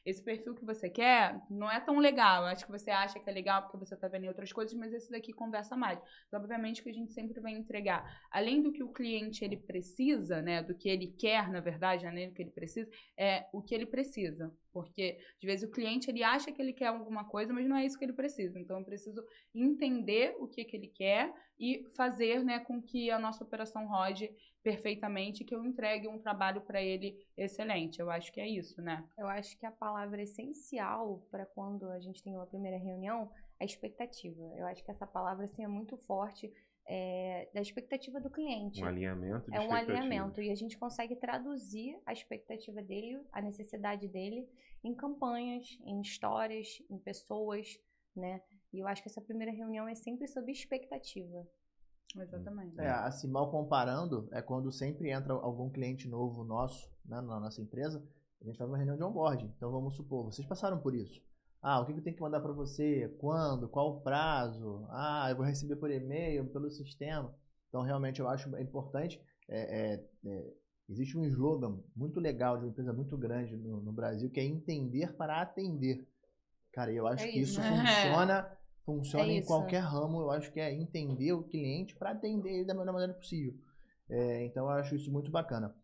esse perfil que você quer não é tão legal. Eu acho que você acha que é legal porque você está vendo em outras coisas, mas esse daqui conversa mais. Então, obviamente que a gente sempre vai entregar, além do que o cliente ele precisa, né? Do que ele quer, na verdade, além do que ele precisa, é o que ele precisa. Porque, às vezes, o cliente ele acha que ele quer alguma coisa, mas não é isso que ele precisa. Então, eu preciso entender o que ele quer e fazer, né, com que a nossa operação rode perfeitamente, que eu entregue um trabalho para ele excelente. Eu acho que é isso, né? Eu acho que a palavra essencial para quando a gente tem uma primeira reunião é expectativa. Eu acho que essa palavra assim, é muito forte. Da expectativa do cliente. Um alinhamento de um alinhamento, e a gente consegue traduzir a expectativa dele, a necessidade dele, em campanhas, em histórias, em pessoas, né? E eu acho que essa primeira reunião é sempre sobre expectativa. Exatamente. Assim, mal comparando, é quando sempre entra algum cliente novo nosso, né, na nossa empresa, a gente faz uma reunião de onboarding. Então, vamos supor, vocês passaram por isso. o que eu tenho que mandar para você? Quando? Qual o prazo? Eu vou receber por e-mail, pelo sistema. Então, realmente, eu acho importante. Existe um slogan muito legal de uma empresa muito grande no Brasil, que é entender para atender. Cara, eu acho que isso funciona em qualquer ramo. Eu acho que é entender o cliente para atender ele da melhor maneira possível. Então, eu acho isso muito bacana.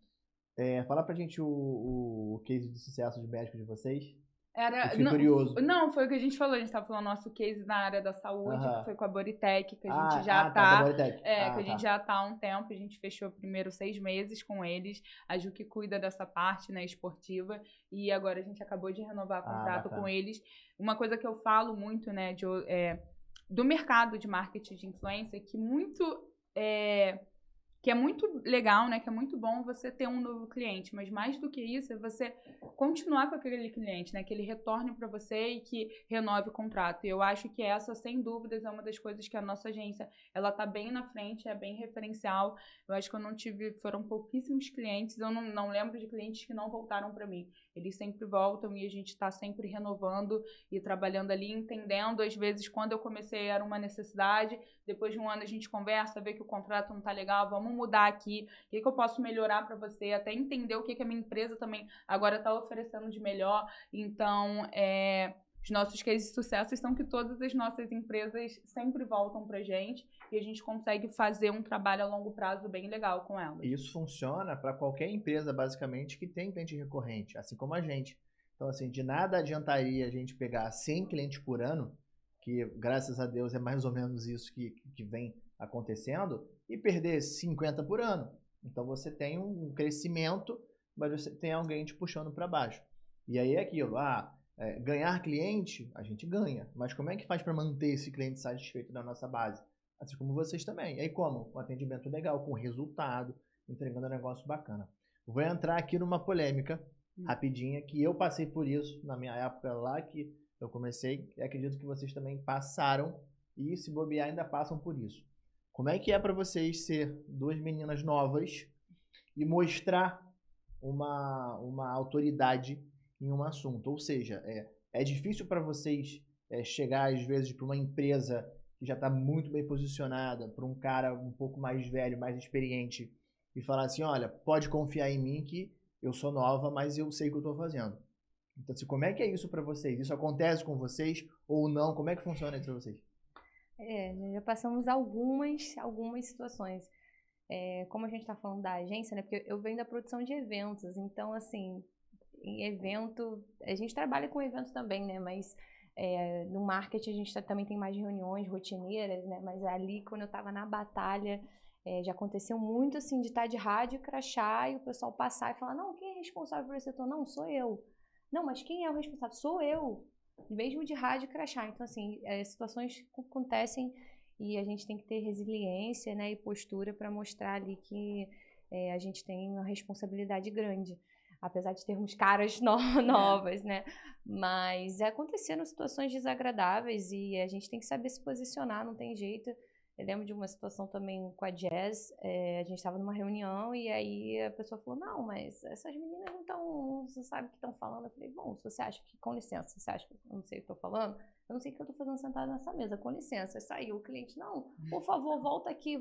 Fala pra gente o case de sucesso de médico de vocês. Eu fiquei curioso. Não, foi o que a gente falou. A gente estava falando nosso case na área da saúde, que foi com a Boritec, que a gente já a gente já tá há um tempo. A gente fechou primeiro 6 meses com eles. A Ju que cuida dessa parte, né, esportiva. E agora a gente acabou de renovar o contrato com eles. Uma coisa que eu falo muito, né, do mercado de marketing de influência, que é muito legal, né? Que é muito bom você ter um novo cliente, mas mais do que isso é você continuar com aquele cliente, né? Que ele retorne para você e que renove o contrato. E eu acho que essa, sem dúvidas, é uma das coisas que a nossa agência, ela tá bem na frente, é bem referencial. Eu acho que foram pouquíssimos clientes, eu não lembro de clientes que não voltaram para mim. Eles sempre voltam e a gente está sempre renovando e trabalhando ali, entendendo. Às vezes, quando eu comecei, era uma necessidade. Depois de um ano, a gente conversa, vê que o contrato não tá legal, vamos mudar aqui. O que eu posso melhorar para você? Até entender o que a minha empresa também agora está oferecendo de melhor. Então, os nossos cases de sucesso são que todas as nossas empresas sempre voltam pra gente e a gente consegue fazer um trabalho a longo prazo bem legal com elas. Isso funciona para qualquer empresa, basicamente, que tem cliente recorrente, assim como a gente. Então, assim, de nada adiantaria a gente pegar 100 clientes por ano, que, graças a Deus, é mais ou menos isso que vem acontecendo, e perder 50 por ano. Então, você tem um crescimento, mas você tem alguém te puxando para baixo. E aí é aquilo, ganhar cliente, a gente ganha. Mas como é que faz para manter esse cliente satisfeito da nossa base? Assim como vocês também. E aí como? Um atendimento legal, com resultado, entregando um negócio bacana. Vou entrar aqui numa polêmica rapidinha, que eu passei por isso na minha época lá que eu comecei, e acredito que vocês também passaram, e se bobear ainda passam por isso. Como é que é para vocês ser 2 meninas novas e mostrar uma autoridade em um assunto? Ou seja, é difícil para vocês chegar, às vezes, para uma empresa que já está muito bem posicionada, para um cara um pouco mais velho, mais experiente, e falar assim, olha, pode confiar em mim que eu sou nova, mas eu sei o que eu estou fazendo. Então, assim, como é que é isso para vocês? Isso acontece com vocês ou não? Como é que funciona isso para vocês? Já passamos algumas situações. Como a gente está falando da agência, né? Porque eu venho da produção de eventos, então, assim, em evento, a gente trabalha com eventos também, né? Mas no marketing a gente também tem mais reuniões rotineiras, né? Mas ali, quando eu estava na batalha, já aconteceu muito, assim, de estar de rádio, crachá, e o pessoal passar e falar, não, quem é responsável por esse setor? Não, sou eu. Não, mas quem é o responsável? Sou eu. Mesmo de rádio crachá. Então, assim, situações acontecem e a gente tem que ter resiliência, né, e postura para mostrar ali que a gente tem uma responsabilidade grande. Apesar de termos caras novas, né? Mas aconteceram situações desagradáveis e a gente tem que saber se posicionar, não tem jeito. Eu lembro de uma situação também com a Jazz, a gente estava numa reunião e aí a pessoa falou, não, mas essas meninas não estão, você sabe o que estão falando? Eu falei, bom, se você acha que, com licença, você acha que eu não sei o que estou falando? Eu não sei o que eu estou fazendo sentada nessa mesa, com licença. Saiu o cliente, não, por favor, volta aqui.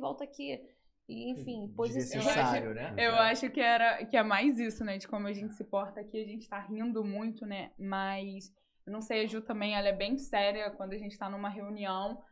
E, enfim, desnecessário, né? Eu acho que é mais isso, né, de como a gente se porta aqui, a gente tá rindo muito, né, mas, eu não sei, a Ju também, ela é bem séria quando a gente tá numa reunião.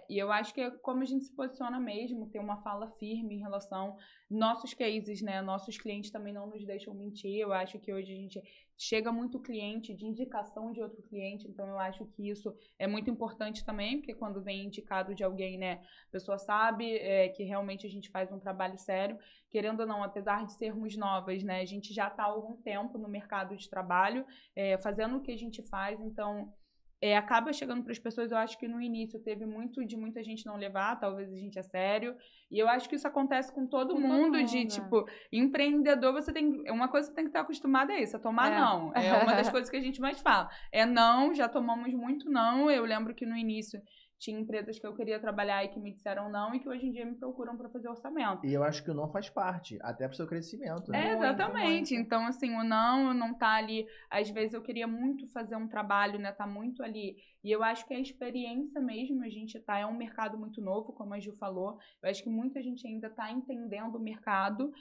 E eu acho que é como a gente se posiciona mesmo, ter uma fala firme em relação nossos cases, né? Nossos clientes também não nos deixam mentir. Eu acho que hoje a gente chega muito cliente de indicação de outro cliente, então eu acho que isso é muito importante também, porque quando vem indicado de alguém, né, a pessoa sabe que realmente a gente faz um trabalho sério. Querendo ou não, apesar de sermos novas, né, a gente já está há algum tempo no mercado de trabalho, fazendo o que a gente faz, então acaba chegando para as pessoas. Eu acho que no início teve muita gente não levar, talvez a gente é sério, e eu acho que isso acontece com todo mundo, tipo, empreendedor, uma coisa que você tem que estar acostumado é isso, tomar não, é uma das coisas que a gente mais fala, não, já tomamos muito não. Eu lembro que no início tinha empresas que eu queria trabalhar e que me disseram não e que hoje em dia me procuram para fazer orçamento. E eu acho que o não faz parte, até pro seu crescimento, né? Exatamente. Então, assim, o não tá ali. Às vezes eu queria muito fazer um trabalho, né? Tá muito ali. E eu acho que a experiência mesmo, a gente tá, é um mercado muito novo, como a Ju falou. Eu acho que muita gente ainda tá entendendo o mercado.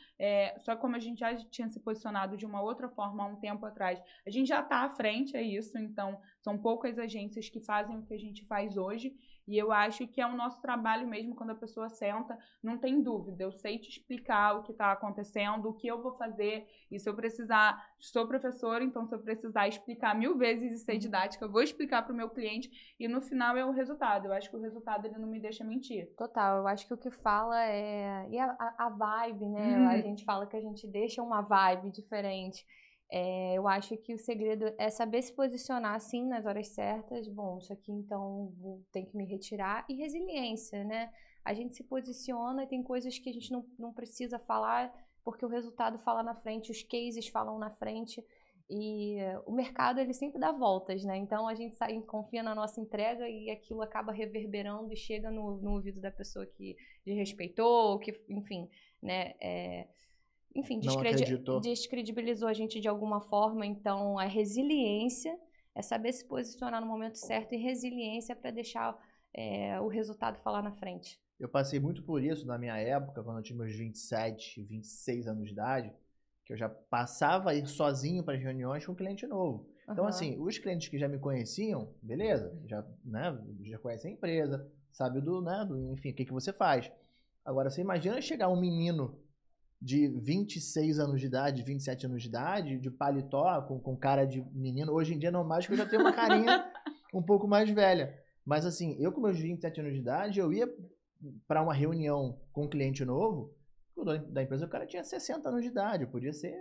Só que como a gente já tinha se posicionado de uma outra forma há um tempo atrás, a gente já tá à frente, é isso. Então, são poucas agências que fazem o que a gente faz hoje. E eu acho que é o nosso trabalho mesmo, quando a pessoa senta, não tem dúvida. Eu sei te explicar o que está acontecendo, o que eu vou fazer. E se eu precisar, sou professora, então se eu precisar explicar 1000 vezes e ser didática, eu vou explicar para o meu cliente. E no final é o resultado. Eu acho que o resultado ele não me deixa mentir. Total, eu acho que o que fala é... E a vibe, né? A gente fala que a gente deixa uma vibe diferente. Eu acho que o segredo é saber se posicionar, assim, nas horas certas. Bom, isso aqui, então, vou ter que me retirar. E resiliência, né? A gente se posiciona e tem coisas que a gente não precisa falar porque o resultado fala na frente, os cases falam na frente. E o mercado, ele sempre dá voltas, né? Então, a gente confia na nossa entrega e aquilo acaba reverberando e chega no ouvido da pessoa que desrespeitou, que, enfim, né? Enfim, descredibilizou a gente de alguma forma. Então, a resiliência é saber se posicionar no momento certo e resiliência para deixar o resultado falar na frente. Eu passei muito por isso na minha época, quando eu tinha meus 27, 26 anos de idade, que eu já passava a ir sozinho para as reuniões com um cliente novo. Então, assim, os clientes que já me conheciam, beleza, já conhecem a empresa, sabe enfim, o que você faz. Agora, você imagina chegar um menino de 26 anos de idade, 27 anos de idade, de paletó, com cara de menino. Hoje em dia não mais, porque eu já tenho uma carinha um pouco mais velha. Mas assim, eu com meus 27 anos de idade, eu ia para uma reunião com um cliente novo, o dono da empresa, o cara tinha 60 anos de idade, podia ser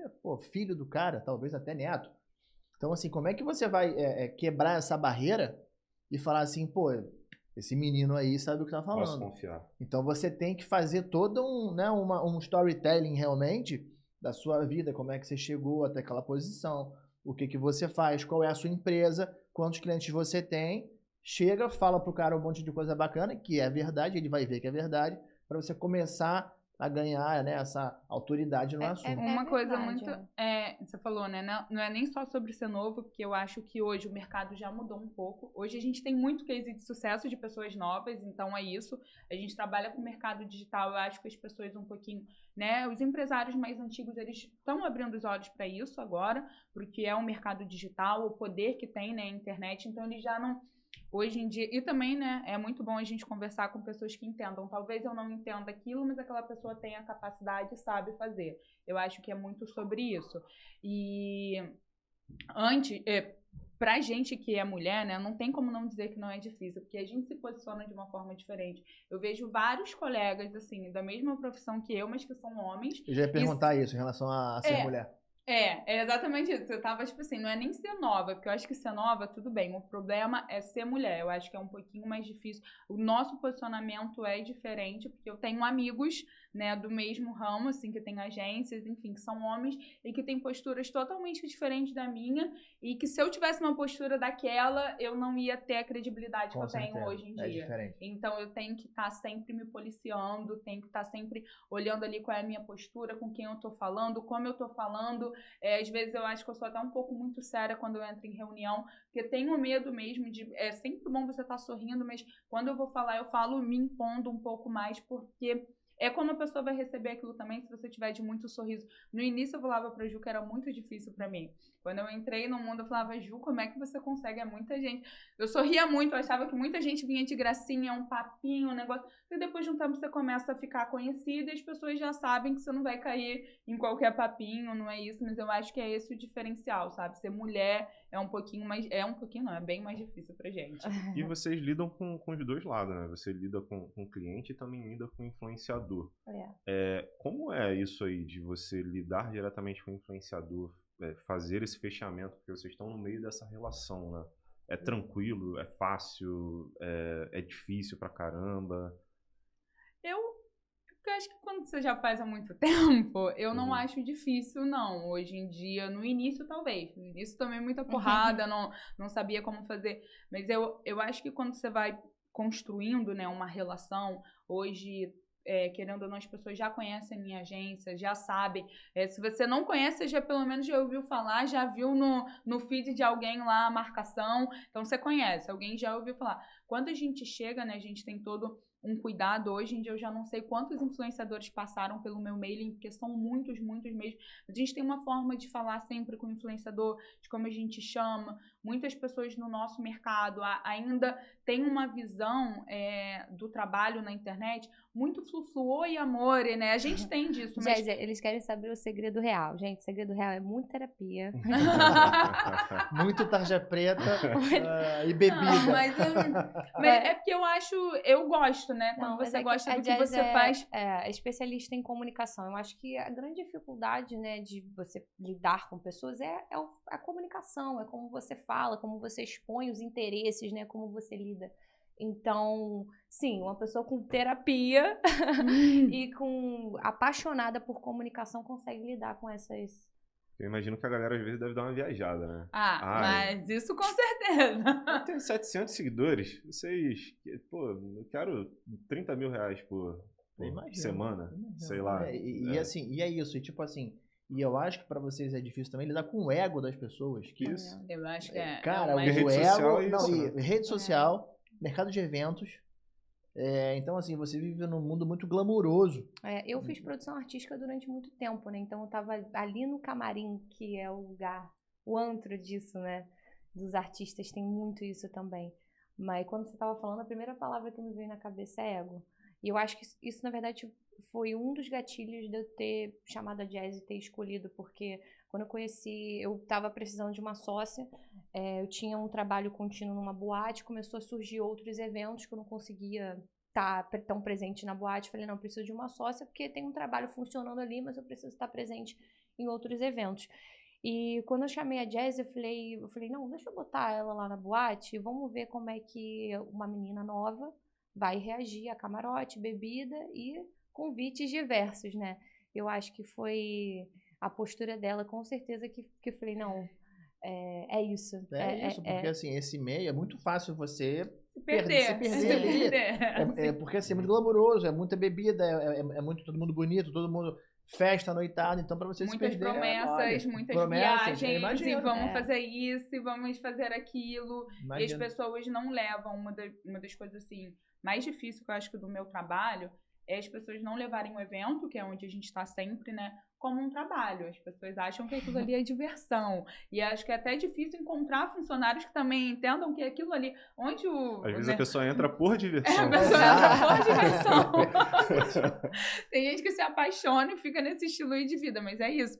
filho do cara, talvez até neto. Então assim, como é que você vai quebrar essa barreira e falar assim, esse menino aí sabe o que tá falando. Posso confiar. Então você tem que fazer todo um storytelling realmente da sua vida, como é que você chegou até aquela posição, o que você faz, qual é a sua empresa, quantos clientes você tem. Chega, fala pro cara um monte de coisa bacana, que é verdade, ele vai ver que é verdade, para você começar a ganhar, né, essa autoridade no assunto. Uma coisa muito... você falou, né? Não é nem só sobre ser novo, porque eu acho que hoje o mercado já mudou um pouco. Hoje a gente tem muito case de sucesso de pessoas novas, então é isso. A gente trabalha com o mercado digital, eu acho que as pessoas um pouquinho, né? Os empresários mais antigos, eles estão abrindo os olhos para isso agora, porque é um mercado digital, o poder que tem, né, a internet, então eles já não... Hoje em dia, e também, né, é muito bom a gente conversar com pessoas que entendam. Talvez eu não entenda aquilo, mas aquela pessoa tem a capacidade e sabe fazer. Eu acho que é muito sobre isso. E antes, pra gente que é mulher, né, não tem como não dizer que não é difícil, porque a gente se posiciona de uma forma diferente. Eu vejo vários colegas, assim, da mesma profissão que eu, mas que são homens. Eu já ia perguntar isso em relação a ser mulher. É exatamente isso. Eu tava, tipo assim, não é nem ser nova, porque eu acho que ser nova, tudo bem. O problema é ser mulher. Eu acho que é um pouquinho mais difícil. O nosso posicionamento é diferente, porque eu tenho amigos, né, do mesmo ramo, assim, que tem agências, enfim, que são homens e que têm posturas totalmente diferentes da minha e que se eu tivesse uma postura daquela, eu não ia ter a credibilidade que eu tenho hoje em dia. É diferente. Então, eu tenho que estar sempre me policiando, tenho que estar sempre olhando ali qual é a minha postura, com quem eu tô falando, como eu tô falando. Às vezes eu acho que eu sou até um pouco muito séria quando eu entro em reunião, porque tenho medo mesmo de... É sempre bom você estar sorrindo, mas quando eu vou falar, eu falo me impondo um pouco mais, porque é como a pessoa vai receber aquilo também, se você tiver de muito sorriso. No início eu falava pra Ju que era muito difícil pra mim. Quando eu entrei no mundo, eu falava, Ju, como é que você consegue? É muita gente. Eu sorria muito, eu achava que muita gente vinha de gracinha, um papinho, um negócio. E depois de um tempo você começa a ficar conhecida e as pessoas já sabem que você não vai cair em qualquer papinho, não é isso. Mas eu acho que é esse o diferencial, sabe? Ser mulher é um pouquinho mais... é bem mais difícil pra gente. E vocês lidam com os dois lados, né? Você lida com o cliente e também lida com o influenciador. Como é isso aí de você lidar diretamente com o influenciador, fazer esse fechamento, porque vocês estão no meio dessa relação, né? É tranquilo, é fácil, é difícil pra caramba? Porque eu acho que quando você já faz há muito tempo, eu não acho difícil, não. Hoje em dia, no início talvez. No início também muita porrada, não sabia como fazer. Mas eu acho que quando você vai construindo, né, uma relação. Hoje, querendo ou não, as pessoas já conhecem a minha agência, já sabem. Se você não conhece, você já pelo menos já ouviu falar, já viu no feed de alguém lá a marcação, então você conhece, alguém já ouviu falar. Quando a gente chega, né, a gente tem todo um cuidado. Hoje em dia eu já não sei quantos influenciadores passaram pelo meu mailing, porque são muitos mesmo. A gente tem uma forma de falar sempre com o influenciador, de como a gente chama. Muitas pessoas no nosso mercado ainda têm uma visão do trabalho na internet muito fluxuou e amor, né? A gente tem disso, mas... Gente, eles querem saber o segredo real. Gente, o segredo real é muita terapia. Muito tarja preta e bebida. Não, mas é porque eu gosto, né? Quando você gosta do que você faz. É especialista em comunicação. Eu acho que a grande dificuldade, né, de você lidar com pessoas é a comunicação, é como você fala, como você expõe os interesses, né, como você lida. Então, sim, uma pessoa com terapia e apaixonada por comunicação consegue lidar com essas... Eu imagino que a galera às vezes deve dar uma viajada, né? Mas isso com certeza. Eu tenho 700 seguidores. Vocês, pô, eu quero 30 mil reais por semana, sei lá. Assim, é isso. E tipo assim, e eu acho que pra vocês é difícil também lidar com o ego das pessoas. Isso. Eu acho que Cara, o rede ego... social é isso, e rede social, mercado de eventos. Então, assim, você vive num mundo muito glamouroso. Eu fiz produção artística durante muito tempo, né? Então eu tava ali no camarim, que é o lugar, o antro disso, né? Dos artistas, tem muito isso também. Mas quando você tava falando, a primeira palavra que me veio na cabeça é ego. E eu acho que isso, na verdade, foi um dos gatilhos de eu ter chamado a Jazz e ter escolhido, porque quando eu conheci, eu estava precisando de uma sócia, eu tinha um trabalho contínuo numa boate, começou a surgir outros eventos que eu não conseguia estar tão presente na boate. Falei, não, eu preciso de uma sócia porque tem um trabalho funcionando ali, mas eu preciso estar presente em outros eventos. E quando eu chamei a Jazz, eu falei, não, deixa eu botar ela lá na boate, vamos ver como é que uma menina nova vai reagir a camarote, bebida e convites diversos, né? Eu acho que foi a postura dela, com certeza, que eu falei, não, é isso. Porque assim, esse meio é muito fácil você se perder ali. Porque assim, é muito glamouroso, é muita bebida, é muito todo mundo bonito, todo mundo festa, noitada, então pra você muitas se perder... promessas, muitas viagens, e vamos fazer isso, e vamos fazer aquilo, e as pessoas não levam. Uma das coisas assim mais difíceis que eu acho que do meu trabalho é as pessoas não levarem o evento, que é onde a gente está sempre, né, como um trabalho. As pessoas acham que aquilo ali é diversão. E acho que é até difícil encontrar funcionários que também entendam que aquilo ali, onde Às vezes a pessoa entra por diversão. A pessoa entra por diversão. Tem gente que se apaixona e fica nesse estilo aí de vida, mas é isso.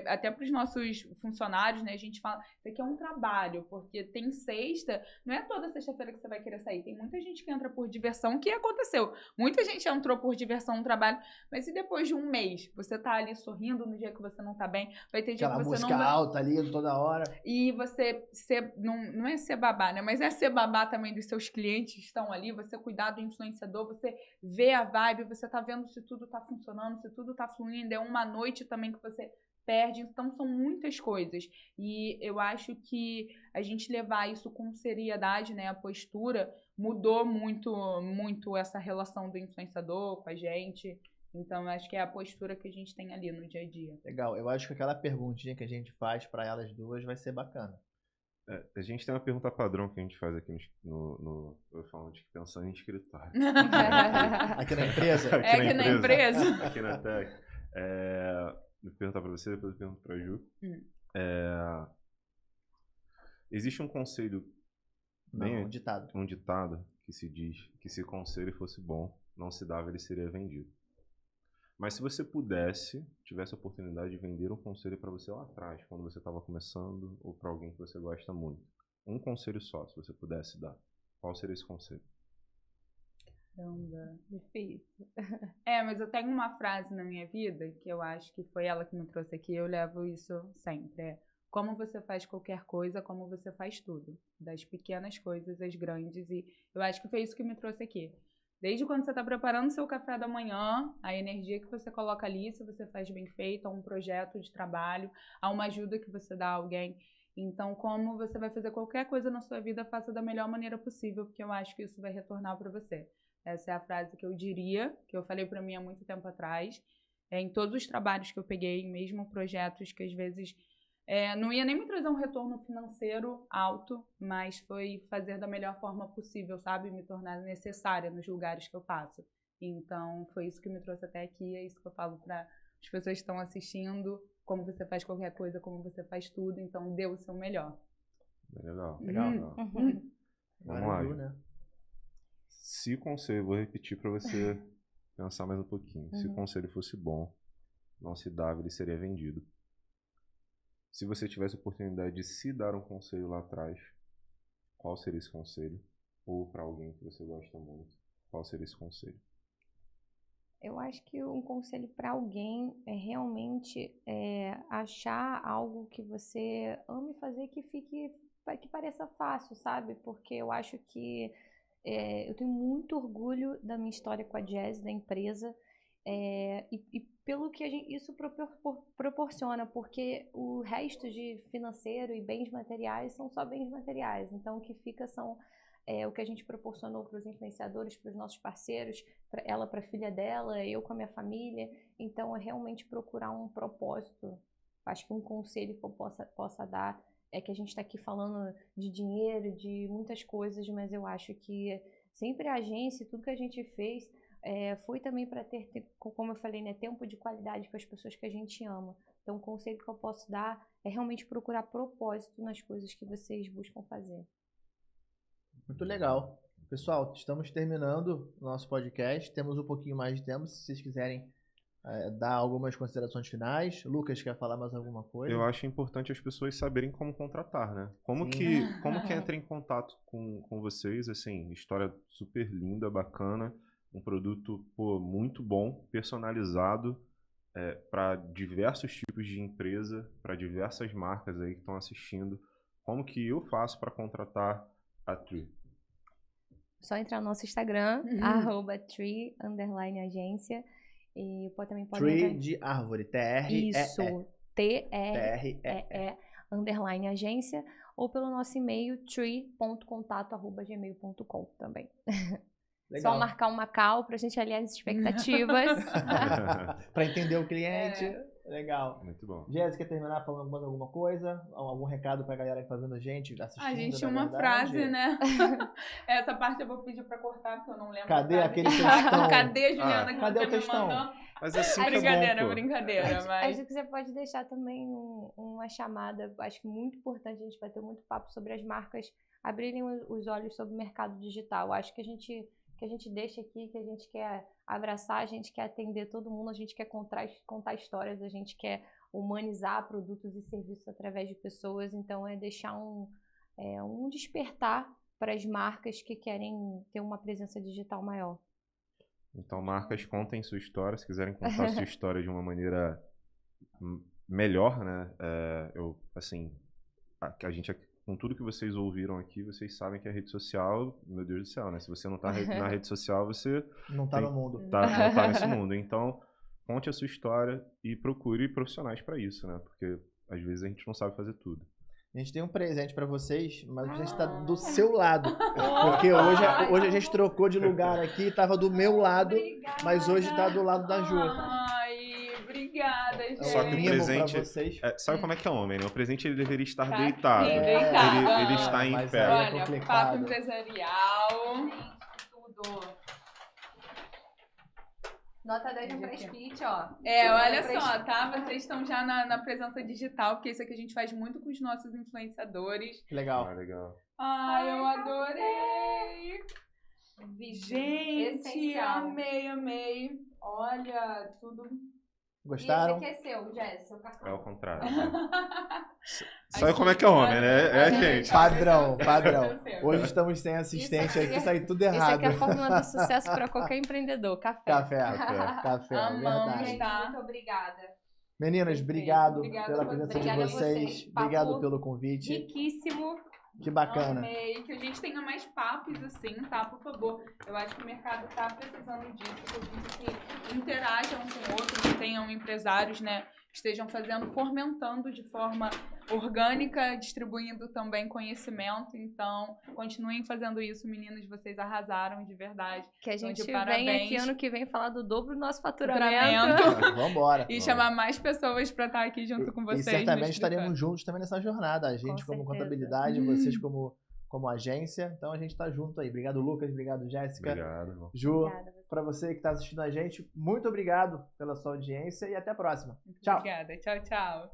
Até para os nossos funcionários, né, a gente fala, isso aqui é um trabalho, porque tem sexta, não é toda sexta-feira que você vai querer sair. Tem muita gente que entra por diversão, o que aconteceu? Muita gente entrou por diversão no trabalho, mas e depois de um mês? Você tá ali sorrindo no dia que você não tá bem, vai ter dia que você não... Aquela música alta ali toda hora. E você não é ser babá, né? Mas é ser babá também dos seus clientes que estão ali, você cuidar do influenciador, você vê a vibe, você tá vendo se tudo tá funcionando, se tudo tá fluindo, é uma noite também que você perde, então são muitas coisas. E eu acho que a gente levar isso com seriedade, né, a postura, mudou muito essa relação do influenciador com a gente. Então, eu acho que é a postura que a gente tem ali no dia a dia. Legal. Eu acho que aquela perguntinha que a gente faz para elas duas vai ser bacana. A gente tem uma pergunta padrão que a gente faz aqui eu falo de pensando em escritório. Aqui na empresa? Aqui na empresa. Aqui na Tech. Vou perguntar para você, depois eu pergunto para a Ju. Existe um conselho... um ditado. Um ditado que se diz que se conselho fosse bom, não se dava, ele seria vendido. Mas se você tivesse a oportunidade de vender um conselho para você lá atrás, quando você estava começando, ou para alguém que você gosta muito, um conselho só, se você pudesse dar, qual seria esse conselho? Caramba, difícil. Mas eu tenho uma frase na minha vida, que eu acho que foi ela que me trouxe aqui, eu levo isso sempre, como você faz qualquer coisa, como você faz tudo. Das pequenas coisas às grandes, e eu acho que foi isso que me trouxe aqui. Desde quando você está preparando seu café da manhã, a energia que você coloca ali, se você faz bem feito, a um projeto de trabalho, a uma ajuda que você dá a alguém. Então, como você vai fazer qualquer coisa na sua vida, faça da melhor maneira possível, porque eu acho que isso vai retornar para você. Essa é a frase que eu diria, que eu falei para mim há muito tempo atrás. Em todos os trabalhos que eu peguei, mesmo projetos que às vezes não ia nem me trazer um retorno financeiro alto, mas foi fazer da melhor forma possível, sabe? Me tornar necessária nos lugares que eu passo. Então, foi isso que me trouxe até aqui, é isso que eu falo para as pessoas que estão assistindo, como você faz qualquer coisa, como você faz tudo, então dê o seu melhor. Legal. Legal. Vamos lá. Viu, né? Se o conselho, vou repetir para você pensar mais um pouquinho. Se o conselho fosse bom, não se dava, ele seria vendido. Se você tivesse a oportunidade de se dar um conselho lá atrás, qual seria esse conselho? Ou para alguém que você gosta muito, qual seria esse conselho? Eu acho que um conselho para alguém é realmente achar algo que você ame fazer que pareça fácil, sabe? Porque eu acho que eu tenho muito orgulho da minha história com a Jazz, da empresa, e pelo que isso proporciona, porque o resto de financeiro e bens materiais são só bens materiais. Então, o que fica são o que a gente proporcionou para os influenciadores, para os nossos parceiros, ela para a filha dela, eu com a minha família. Então, é realmente procurar um propósito. Acho que um conselho que eu possa dar é que a gente está aqui falando de dinheiro, de muitas coisas, mas eu acho que sempre a agência, tudo que a gente fez, foi também para ter, como eu falei, né, tempo de qualidade com as pessoas que a gente ama. Então, o conselho que eu posso dar é realmente procurar propósito nas coisas que vocês buscam fazer. Muito legal. Pessoal, estamos terminando o nosso podcast. Temos um pouquinho mais de tempo. Se vocês quiserem dar algumas considerações finais. Lucas, quer falar mais alguma coisa? Eu acho importante as pessoas saberem como contratar, né? Como Sim. que entra em contato com vocês, assim, história super linda, bacana, um produto, muito bom, personalizado, para diversos tipos de empresa, para diversas marcas aí que estão assistindo. Como que eu faço para contratar a Tree? Só entrar no nosso Instagram, @tree_agência. E também pode Tree entrar... de árvore, T-R-E-E. Isso, TRE _ agência, ou pelo nosso e-mail tree.contato@gmail.com também. Legal. Só marcar uma call pra gente alinhar as expectativas. Para entender o cliente. Legal. Muito bom. Jéssica, quer terminar falando mais alguma coisa? Algum recado pra galera que tá vendo a gente, assistindo? A gente, na uma verdade? frase, né? Essa parte eu vou pedir pra cortar, porque eu não lembro. Cadê a frase. aquele textão? Cadê, Juliana? Que cadê você o textão? Me mandou? Mas assim Brincadeira, pô. brincadeira. Mas... Acho que você pode deixar também uma chamada, acho que muito importante, a gente vai ter muito papo sobre as marcas abrirem os olhos sobre o mercado digital. Acho que a gente deixa aqui, que a gente quer abraçar, a gente quer atender todo mundo, a gente quer contar histórias, a gente quer humanizar produtos e serviços através de pessoas. Então, deixar um despertar para as marcas que querem ter uma presença digital maior. Então, marcas, contem sua história. Se quiserem contar sua história de uma maneira melhor, né? A gente, com tudo que vocês ouviram aqui, vocês sabem que a rede social, meu Deus do céu, né? Se você não tá na rede social, você não tá no mundo. não tá nesse mundo. Então, conte a sua história e procure profissionais para isso, né? Porque às vezes a gente não sabe fazer tudo. A gente tem um presente pra vocês, mas a gente tá do seu lado. Porque hoje a gente trocou de lugar aqui, tava do meu lado, mas hoje tá do lado da Ju. Ai, obrigada, gente. Só que o presente... Pra vocês. sabe como é que é homem, né? O presente ele deveria estar Tá deitado. aqui, deitado. Ele está em mas pé. aí é Olha, complicado. papo empresarial. Tudo. Nota 10 no Prespeech, ó. Olha só, tá? Vocês estão já na presença digital, porque isso aqui a gente faz muito com os nossos influenciadores. Que legal. Legal. Ai, eu adorei! Gente, essencial. amei. Olha, tudo... Gostaram? E esse aqui é seu, Jess, seu cartão. É o contrário. Sabe como é que é homem, né? É a gente. Padrão. Hoje estamos sem assistente aqui, saiu tudo Essa errado. aqui é a fórmula do sucesso para qualquer empreendedor. Café. Café, Amamos, verdade. tá? Muito obrigada. Meninas, Perfeito. obrigado Obrigada pela a presença vocês. de Obrigada a vocês. vocês. Obrigado Papo pelo convite. Riquíssimo. Que bacana. Amei. Que a gente tenha mais papos assim, tá? Por favor. Eu acho que o mercado tá precisando disso. Que a gente se interajam com outros, que tenham empresários, né? estejam fomentando de forma orgânica, distribuindo também conhecimento. Então, continuem fazendo isso, meninas, vocês arrasaram de verdade. Que a Então, gente de vem parabéns. aqui ano que vem falar do dobro do nosso Faturamento. faturamento. Vambora. E chamar mais pessoas para estar aqui junto com vocês. E certamente nos explicando. estaremos juntos também nessa jornada. A gente como certeza. contabilidade, vocês como agência. Então a gente tá junto aí. Obrigado, Lucas. Obrigado, Jéssica. Obrigado, irmão. Ju, Obrigada. para você que está assistindo a gente, muito obrigado pela sua audiência e até a próxima. Tchau. Obrigada. Tchau, tchau.